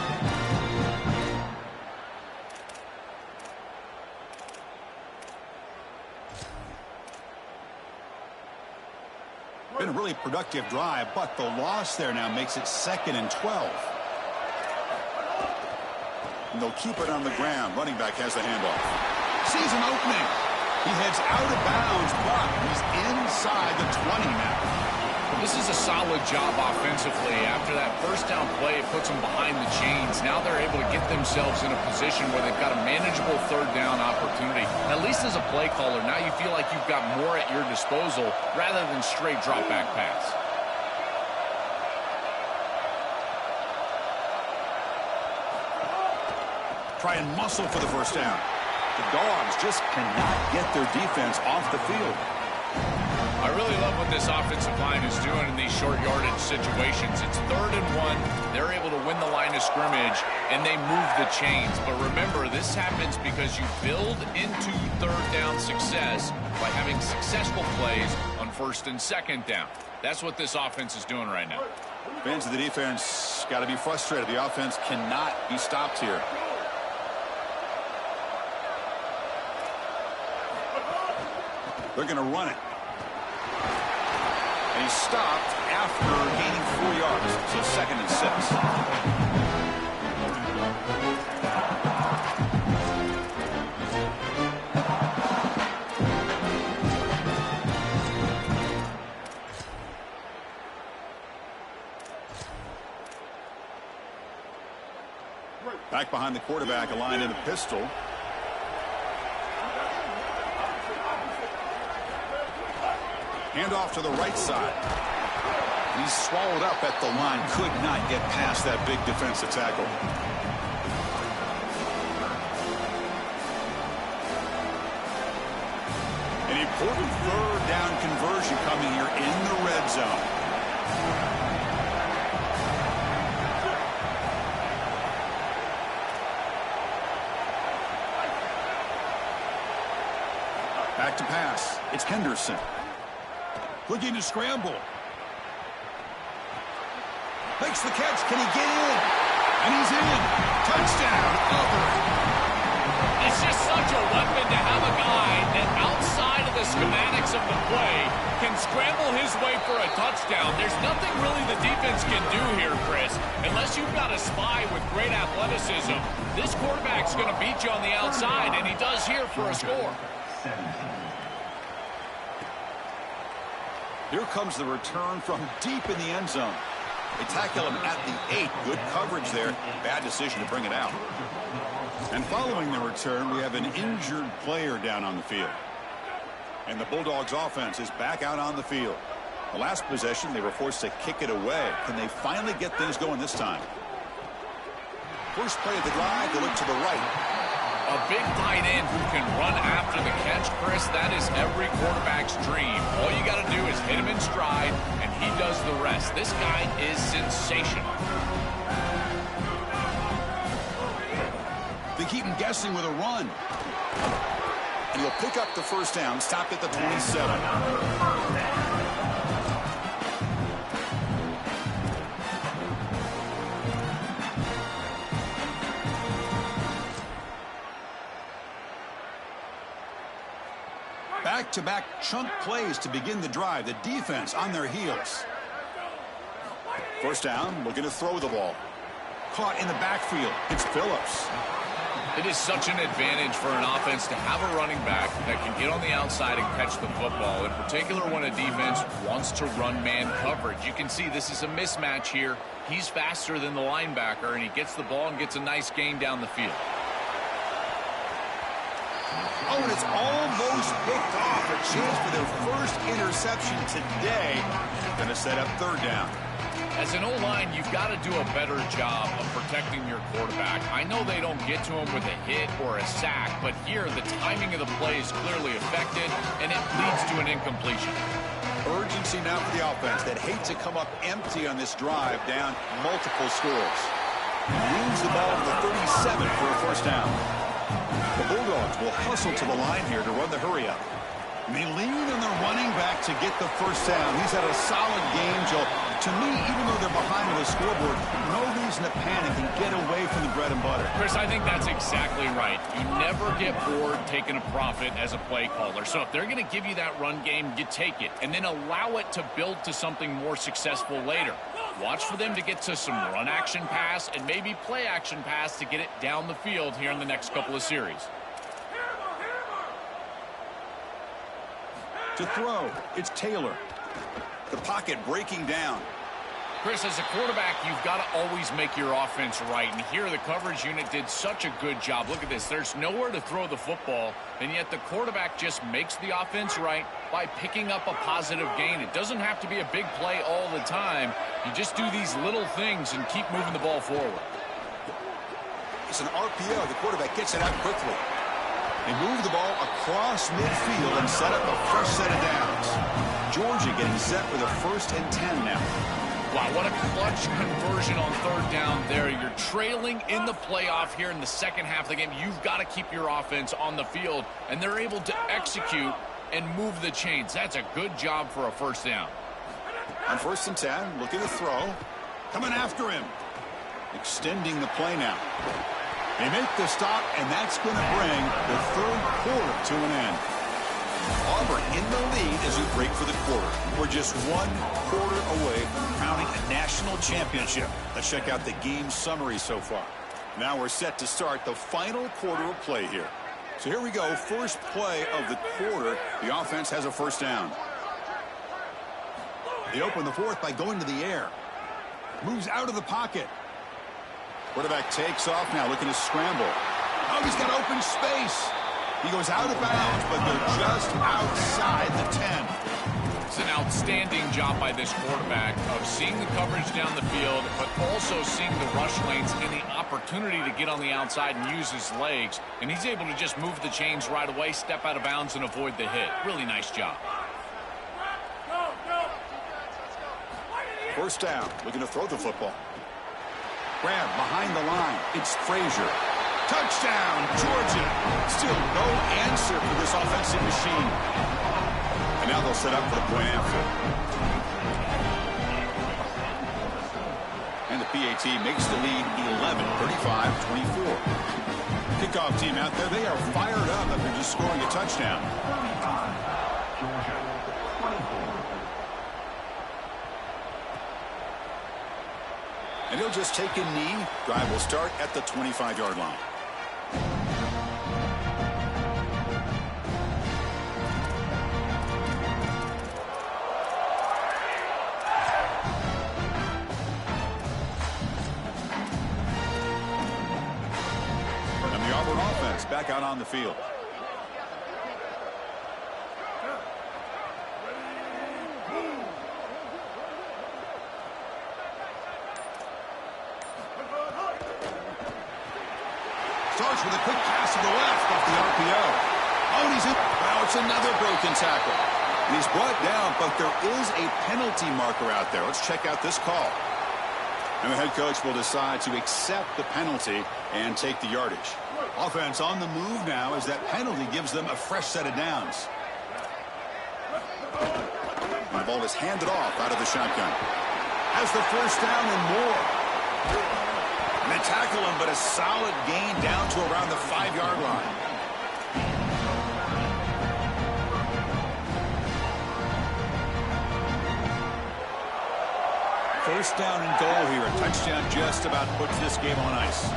Been a really productive drive, but the loss there now makes it 2nd and 12. And they'll keep it on the ground. Running back has the handoff. Sees an opening. He heads out of bounds, but he's inside the 20 now. This is a solid job offensively. After that first down play, it puts them behind the chains. Now they're able to get themselves in a position where they've got a manageable 3rd down opportunity. At least as a play caller, now you feel like you've got more at your disposal rather than straight drop back pass. Try and muscle for the first down. The Dogs just cannot get their defense off the field. I really love what this offensive line is doing in these short yardage situations. It's 3rd and 1. They're able to win the line of scrimmage, and they move the chains. But remember, this happens because you build into 3rd down success by having successful plays on 1st and 2nd down. That's what this offense is doing right now. Fans of the defense got to be frustrated. The offense cannot be stopped here. They're going to run it. And he's stopped after gaining 4 yards. So 2nd and 6. Back behind the quarterback, aligned in the pistol. Handoff to the right side. He's swallowed up at the line. Could not get past that big defensive tackle. An important third down conversion coming here in the red zone. Back to pass. It's Henderson. Looking to scramble. Makes the catch. Can he get in? And he's in. Touchdown, Auburn. It's just such a weapon to have a guy that outside of the schematics of the play can scramble his way for a touchdown. There's nothing really the defense can do here, Chris, unless you've got a spy with great athleticism. This quarterback's going to beat you on the outside, and he does here for a score. Here comes the return from deep in the end zone. They tackle him at the 8. Good coverage there. Bad decision to bring it out. And following the return, we have an injured player down on the field. And the Bulldogs offense is back out on the field. The last possession, they were forced to kick it away. Can they finally get things going this time? First play of the drive, they look to the right. A big tight end who can run after the catch, Chris, that is every quarterback's dream. All you got to do is hit him in stride, and he does the rest. This guy is sensational. They keep him guessing with a run. And he'll pick up the first down, stopped at the 27. Back-to-back chunk plays to begin the drive. The defense on their heels. First down, looking to throw the ball. Caught in the backfield. It's Phillips. It is such an advantage for an offense to have a running back that can get on the outside and catch the football, in particular when a defense wants to run man coverage. You can see this is a mismatch here. He's faster than the linebacker, and he gets the ball and gets a nice gain down the field. Oh, and it's almost picked off. A chance for their first interception today. Going to set up third down. As an O-line, you've got to do a better job of protecting your quarterback. I know they don't get to him with a hit or a sack, but here the timing of the play is clearly affected, and it leads to an incompletion. Urgency now for the offense that hate to come up empty on this drive, down multiple scores. Moves the ball to the 37 for a first down. The Bulldogs will hustle to the line here to run the hurry-up. They lean on the running back to get the first down. He's had a solid game, Joe. To me, even though they're behind on the scoreboard, no reason to panic and get away from the bread and butter. Chris, I think that's exactly right. You never get bored taking a profit as a play caller. So if they're going to give you that run game, you take it, and then allow it to build to something more successful later. Watch for them to get to some run action pass and maybe play action pass to get it down the field here in the next couple of series. To throw, it's Taylor. The pocket breaking down. Chris, as a quarterback, you've got to always make your offense right. And here the coverage unit did such a good job. Look at this. There's nowhere to throw the football, and yet the quarterback just makes the offense right by picking up a positive gain. It doesn't have to be a big play all the time. You just do these little things and keep moving the ball forward. It's an RPO. The quarterback gets it out quickly. They move the ball across midfield and set up a fresh set of downs. Georgia getting set for the 1st and 10 now. Wow, what a clutch conversion on third down there. You're trailing in the playoff here in the second half of the game. You've got to keep your offense on the field, and they're able to execute and move the chains. That's a good job for a first down. On 1st and 10, looking to throw. Coming after him. Extending the play now. They make the stop, and that's going to bring the third quarter to an end. Auburn in the lead as we break for the quarter. We're just 1 quarter away from crowning a national championship. Let's check out the game summary so far. Now we're set to start the final quarter of play here. So here we go. First play of the quarter. The offense has a first down. They open the fourth by going to the air. Moves out of the pocket. Quarterback takes off now, looking to scramble. Oh, he's got open space. He goes out of bounds, but they're just outside the 10. It's an outstanding job by this quarterback of seeing the coverage down the field, but also seeing the rush lanes and the opportunity to get on the outside and use his legs. And he's able to just move the chains right away, step out of bounds, and avoid the hit. Really nice job. First down, looking to throw the football. Grab behind the line. It's Frazier. Touchdown, Georgia. Still no answer for this offensive machine. And now they'll set up for the point after. And the PAT makes the lead 11, 35-24. Kickoff team out there, they are fired up after just scoring a touchdown. And he'll just take a knee. Drive will start at the 25-yard line. And the Auburn offense back out on the field. Starts with a quick pass to the left off the RPO. Oh, and he's in. Wow, it's another broken tackle. And he's brought down, but there is a penalty marker out there. Let's check out this call. And the head coach will decide to accept the penalty and take the yardage. Offense on the move now as that penalty gives them a fresh set of downs. And the ball is handed off out of the shotgun. Has the first down and more. They tackle him, but a solid gain down to around the 5-yard line. First down and goal here. A touchdown just about puts this game on ice.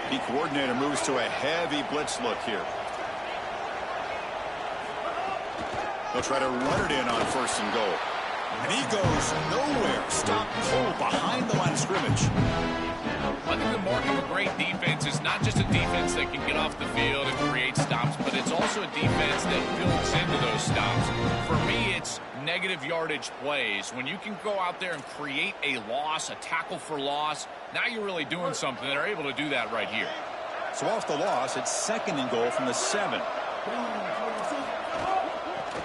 The coordinator moves to a heavy blitz look here. They'll try to run it in on first and goal. And he goes nowhere. Stop cold behind the line of scrimmage. I think the mark of a great defense is not just a defense that can get off the field and create stops, but it's also a defense that builds into those stops. For me, it's negative yardage plays. When you can go out there and create a loss, a tackle for loss, now you're really doing something. They're able to do that right here. So off the loss, it's second and goal from the 7.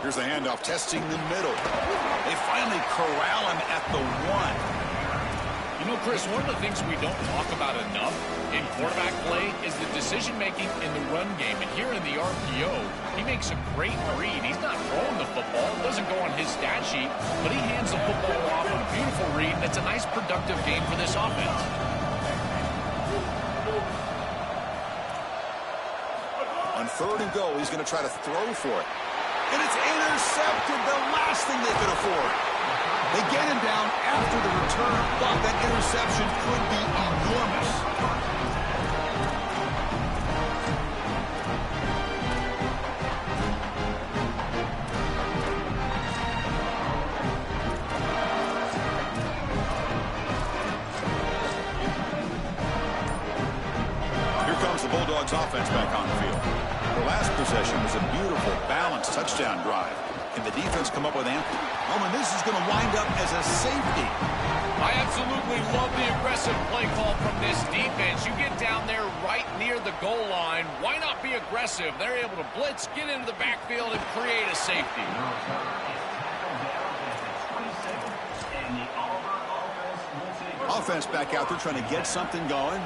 Here's the handoff, testing the middle. They finally corral him at the 1. You know, Chris, one of the things we don't talk about enough in quarterback play is the decision-making in the run game. And here in the RPO, he makes a great read. He's not throwing the football. It doesn't go on his stat sheet, but he hands the football off on a beautiful read. And it's a nice, productive game for this offense. On third and goal, he's going to try to throw for it. And it's intercepted, the last thing they could afford. They get him down after the return, but that interception could be enormous. Here comes the Bulldogs offense back on the field. The last possession was a beautiful, balanced touchdown drive. Can the defense come up with ample? Oh, and this is going to wind up as a safety. I absolutely love the aggressive play call from this defense. You get down there right near the goal line. Why not be aggressive? They're able to blitz, get into the backfield, and create a safety. Offense back out there trying to get something going.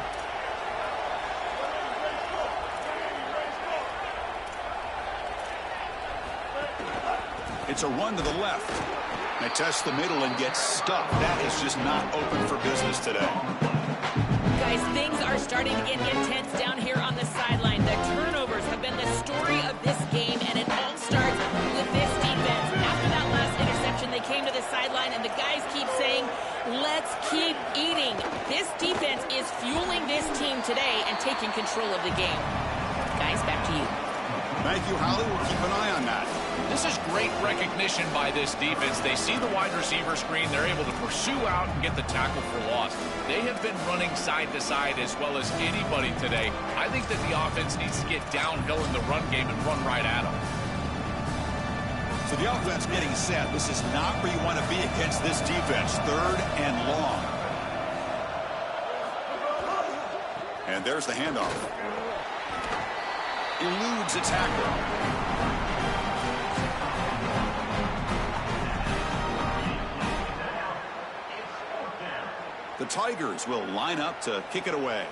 It's a run to the left. They test the middle and get stuck. That is just not open for business today. Guys, things are starting to get intense down here on the sideline. The turnovers have been the story of this game, and it all starts with this defense. After that last interception, they came to the sideline, and the guys keep saying, let's keep eating. This defense is fueling this team today and taking control of the game. Guys, back to you. Thank you, Holly. We'll keep an eye on that. This is great recognition by this defense. They see the wide receiver screen. They're able to pursue out and get the tackle for loss. They have been running side to side as well as anybody today. I think that the offense needs to get downhill in the run game and run right at them. So the offense getting set. This is not where you want to be against this defense. 3rd and long. And there's the handoff. Eludes a tackle. The Tigers will line up to kick it away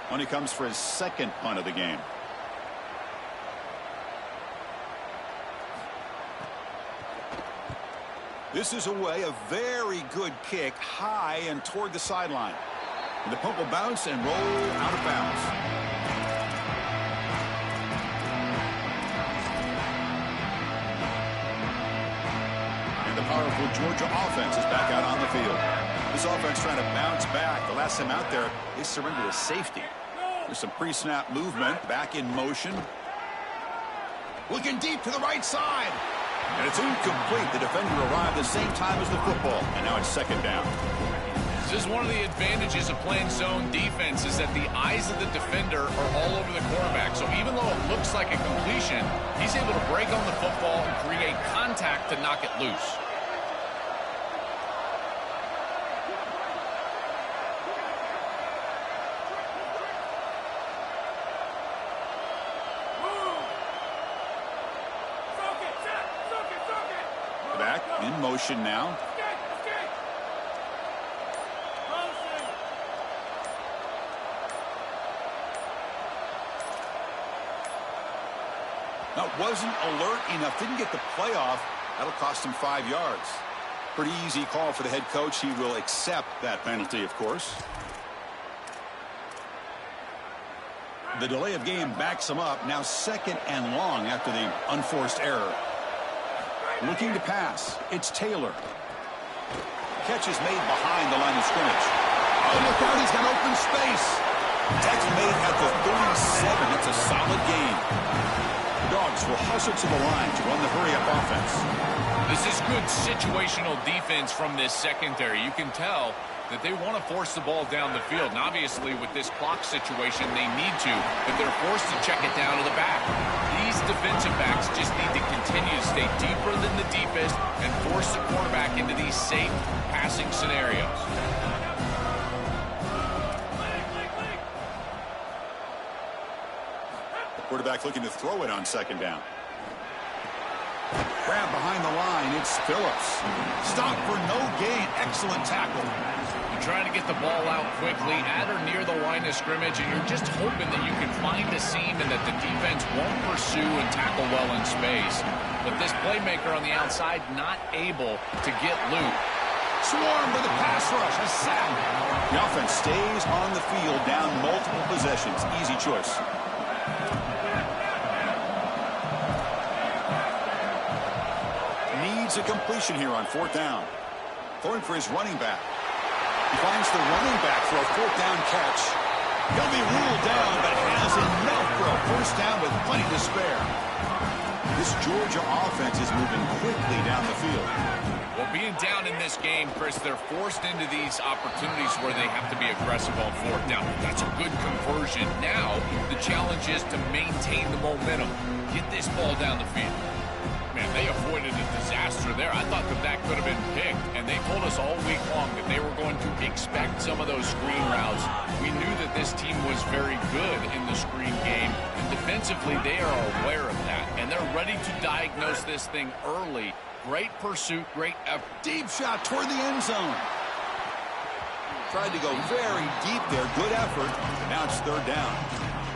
when he comes for his 2nd punt of the game. This is away, a very good kick, high and toward the sideline. And the punt will bounce and roll out of bounds. And the powerful Georgia offense is back out on the field. This offense trying to bounce back. The last time out there, they surrendered a safety. There's some pre-snap movement, back in motion. Looking deep to the right side. And it's incomplete. The defender arrived the same time as the football. And now it's 2nd down. This is one of the advantages of playing zone defense is that the eyes of the defender are all over the quarterback. So even though it looks like a completion, he's able to break on the football and create contact to knock it loose. Back in motion now. Now, wasn't alert enough. Didn't get the play off. That'll cost him 5 yards. Pretty easy call for the head coach. He will accept that penalty, of course. The delay of game backs him up. Now 2nd and long after the unforced error. Looking to pass. It's Taylor. Catch is made behind the line of scrimmage. Oh, look out. He's got open space. Tackle made at the 37. It's a solid gain. The Dogs will hustle to the line to run the hurry-up offense. This is good situational defense from this secondary. You can tell that they want to force the ball down the field. And obviously, with this clock situation, they need to, but they're forced to check it down to the back. These defensive backs just need to continue to stay deeper than the deepest and force the quarterback into these safe passing scenarios. The quarterback looking to throw it on 2nd down. Grab behind the line. It's Phillips. Stop for no gain. Excellent tackle. You're trying to get the ball out quickly at or near the line of scrimmage, and you're just hoping that you can find a seam and that the defense won't pursue and tackle well in space. But this playmaker on the outside not able to get loose. Swarm with a pass rush. A sack. The offense stays on the field down multiple possessions. Easy choice. A completion here on 4th down. Throwing for his running back. He finds the running back for a 4th down catch. He'll be ruled down, but has enough for a 1st down with plenty to spare. This Georgia offense is moving quickly down the field. Well, being down in this game, Chris, they're forced into these opportunities where they have to be aggressive on 4th down. That's a good conversion. Now, the challenge is to maintain the momentum. Get this ball down the field. Man, they avoided a disaster there. I thought that could have been picked, and they told us all week long that they were going to expect some of those screen routes. We knew that this team was very good in the screen game, and defensively they are aware of that, and they're ready to diagnose this thing early. Great pursuit, great effort. Deep shot toward the end zone. Tried to go very deep there. Good effort. Now it's 3rd down.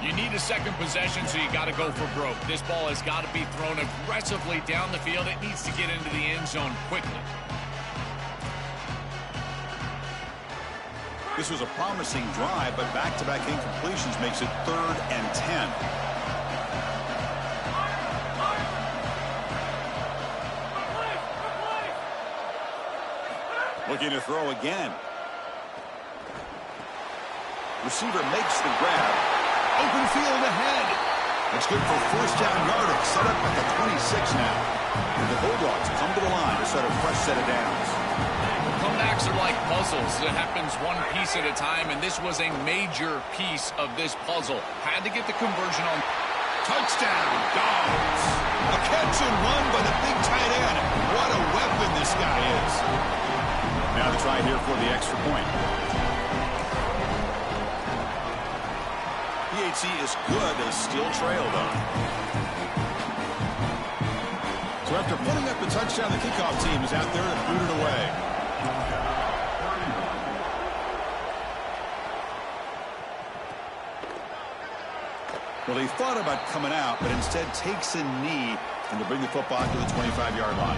You need a 2nd possession, so you got to go for broke. This ball has got to be thrown aggressively down the field. It needs to get into the end zone quickly. This was a promising drive, but back-to-back incompletions makes it 3rd and 10. Looking to throw again. Receiver makes the grab. Open field ahead. It's good for 1st down yardage. Set up at the 26 now. And the Bulldogs come to the line to start a fresh set of downs. Comebacks are like puzzles. It happens one piece at a time, and this was a major piece of this puzzle. Had to get the conversion on. Touchdown, Dogs. A catch and run by the big tight end. What a weapon this guy is. Now the try here for the extra point. PHC is good. They still trail, though. So after putting up the touchdown, the kickoff team is out there to boot it away. Well, he thought about coming out, but instead takes a knee and to bring the football to the 25-yard line.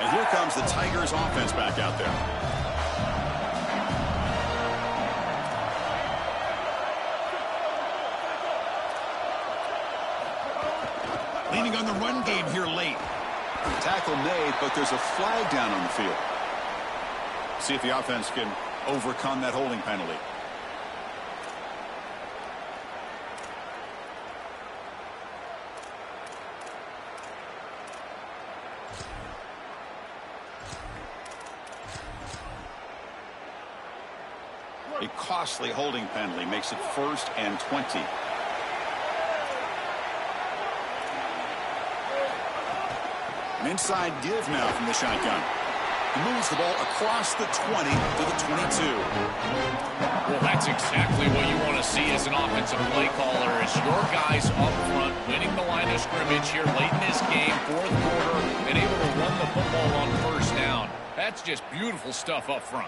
And here comes the Tigers offense back out there. Leaning on the run game here late. Tackle made, but there's a flag down on the field. See if the offense can overcome that holding penalty. A costly holding penalty makes it 1st and 20. An inside give now from the shotgun. He moves the ball across the 20 to the 22. Well, that's exactly what you want to see as an offensive play caller, is your guys up front winning the line of scrimmage here late in this game, 4th quarter, and able to run the football on 1st down. That's just beautiful stuff up front.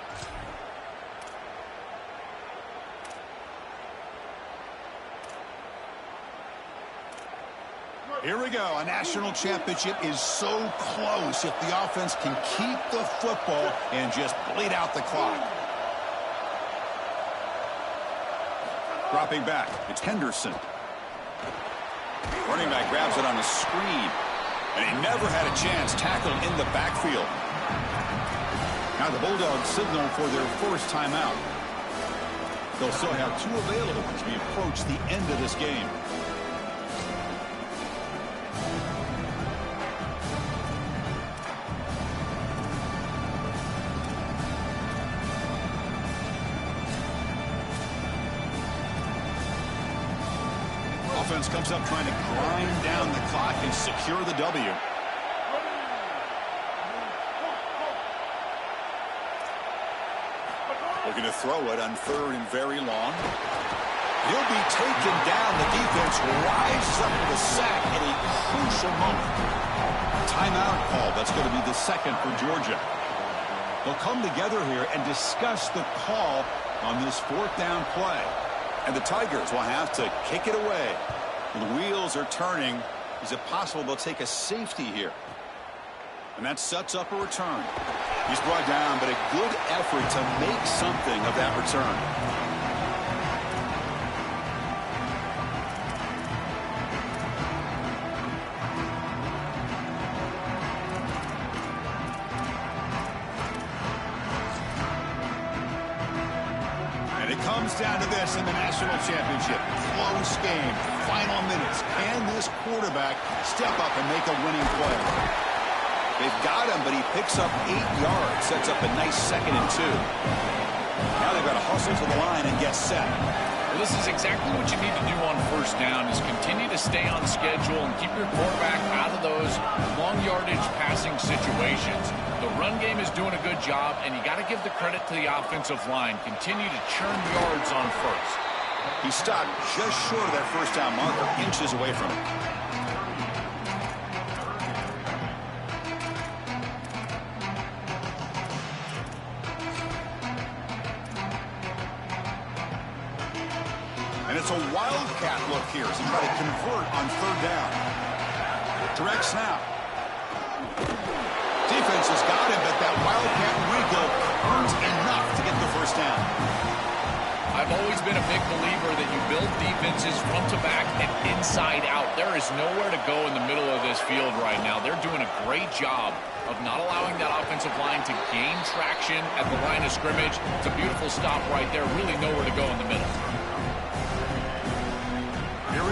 Here we go. A national championship is so close if the offense can keep the football and just bleed out the clock. Dropping back. It's Henderson. Running back grabs it on the screen. And he never had a chance tackled in the backfield. Now the Bulldogs signal for their first timeout. They'll still have 2 available as we approach the end of this game. Offense comes up trying to grind down the clock and secure the W. Looking to throw it on 3rd and very long. He'll be taken down. The defense rises up with a sack at a crucial moment. Timeout call. That's going to be the 2nd for Georgia. They'll come together here and discuss the call on this 4th down play. And the Tigers will have to kick it away. The wheels are turning. Is it possible they'll take a safety here? And that sets up a return. He's brought down, but a good effort to make something of that return. And it comes down to this in the national championship. Close game. Final minutes. Can this quarterback step up and make a winning play? They've got him, but he picks up 8 yards. Sets up a nice 2nd and 2. Now they've got to hustle to the line and get set. Well, this is exactly what you need to do on 1st down, is continue to stay on schedule and keep your quarterback out of those long yardage passing situations. The run game is doing a good job, and you got to give the credit to the offensive line. Continue to churn yards on 1st. He stopped just short of that 1st down marker, inches away from it. And it's a wildcat look here as they try to convert on 3rd down. Direct snap. Defense has got him, but that wildcat wrinkle earns enough to get the 1st down. I've always been a big believer that you build defenses front to back and inside out. There is nowhere to go in the middle of this field right now. They're doing a great job of not allowing that offensive line to gain traction at the line of scrimmage. It's a beautiful stop right there. Really nowhere to go in the middle.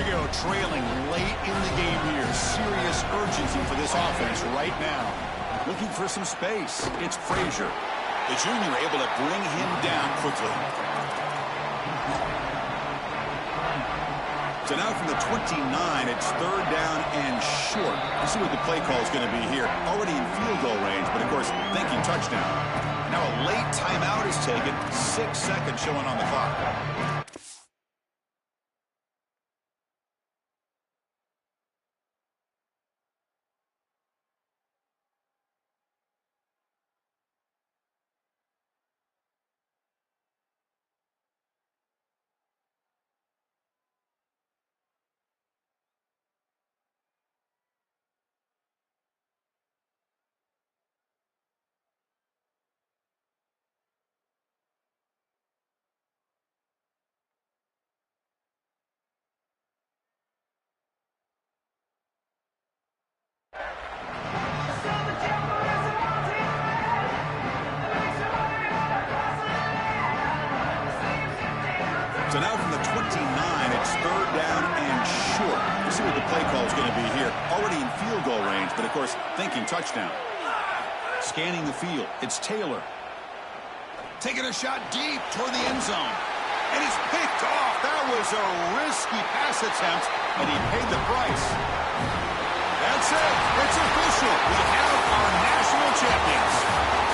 we go, trailing late in the game here. Serious urgency for this offense right now. Looking for some space. It's Frazier. The junior able to bring him down quickly. So now from the 29, it's third down and short. Let's see what the play call is going to be here. Already in field goal range, but of course, thinking touchdown. Now a late timeout is taken. 6 seconds showing on the clock. So now from the 29, it's third down and short. Let's see what the play call is going to be here. Already in field goal range, but of course, thinking touchdown. Scanning the field, it's Taylor. Taking a shot deep toward the end zone. And he's picked off. That was a risky pass attempt, and he paid the price. That's it. It's official. We have our national champions.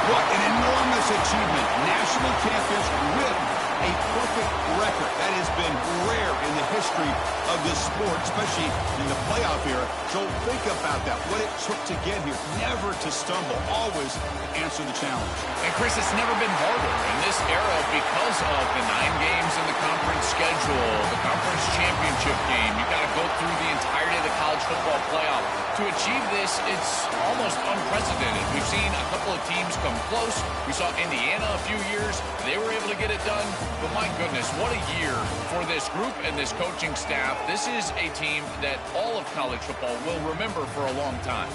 What an enormous achievement. National champions with a perfect record. That has been rare in the history of this sport, especially in the playoff era. So think about that, what it took to get here. Never to stumble, always answer the challenge. And Chris, it's never been harder in this era because of the 9 games in the conference schedule, the conference championship game. You got to go through the entirety of the college football playoff. To achieve this, it's almost unprecedented. We've seen a couple of teams come close. We saw Indiana a few years. They were able to get it done. But my goodness, what a year for this group and this coaching staff. This is a team that all of college football will remember for a long time.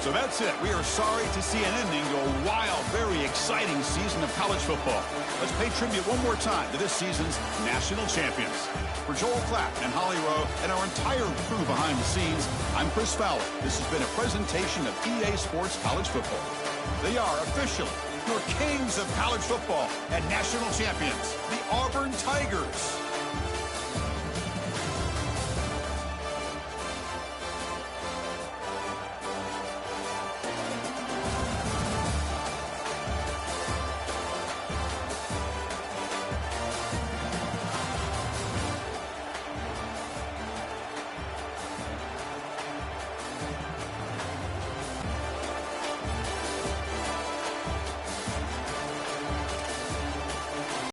So that's it. We are sorry to see an ending to a wild, very exciting season of college football. Let's pay tribute one more time to this season's national champions. For Joel Clapp and Holly Rowe and our entire crew behind the scenes, I'm Chris Fowler. This has been a presentation of EA Sports College Football. They are officially your kings of college football and national champions, the Auburn Tigers.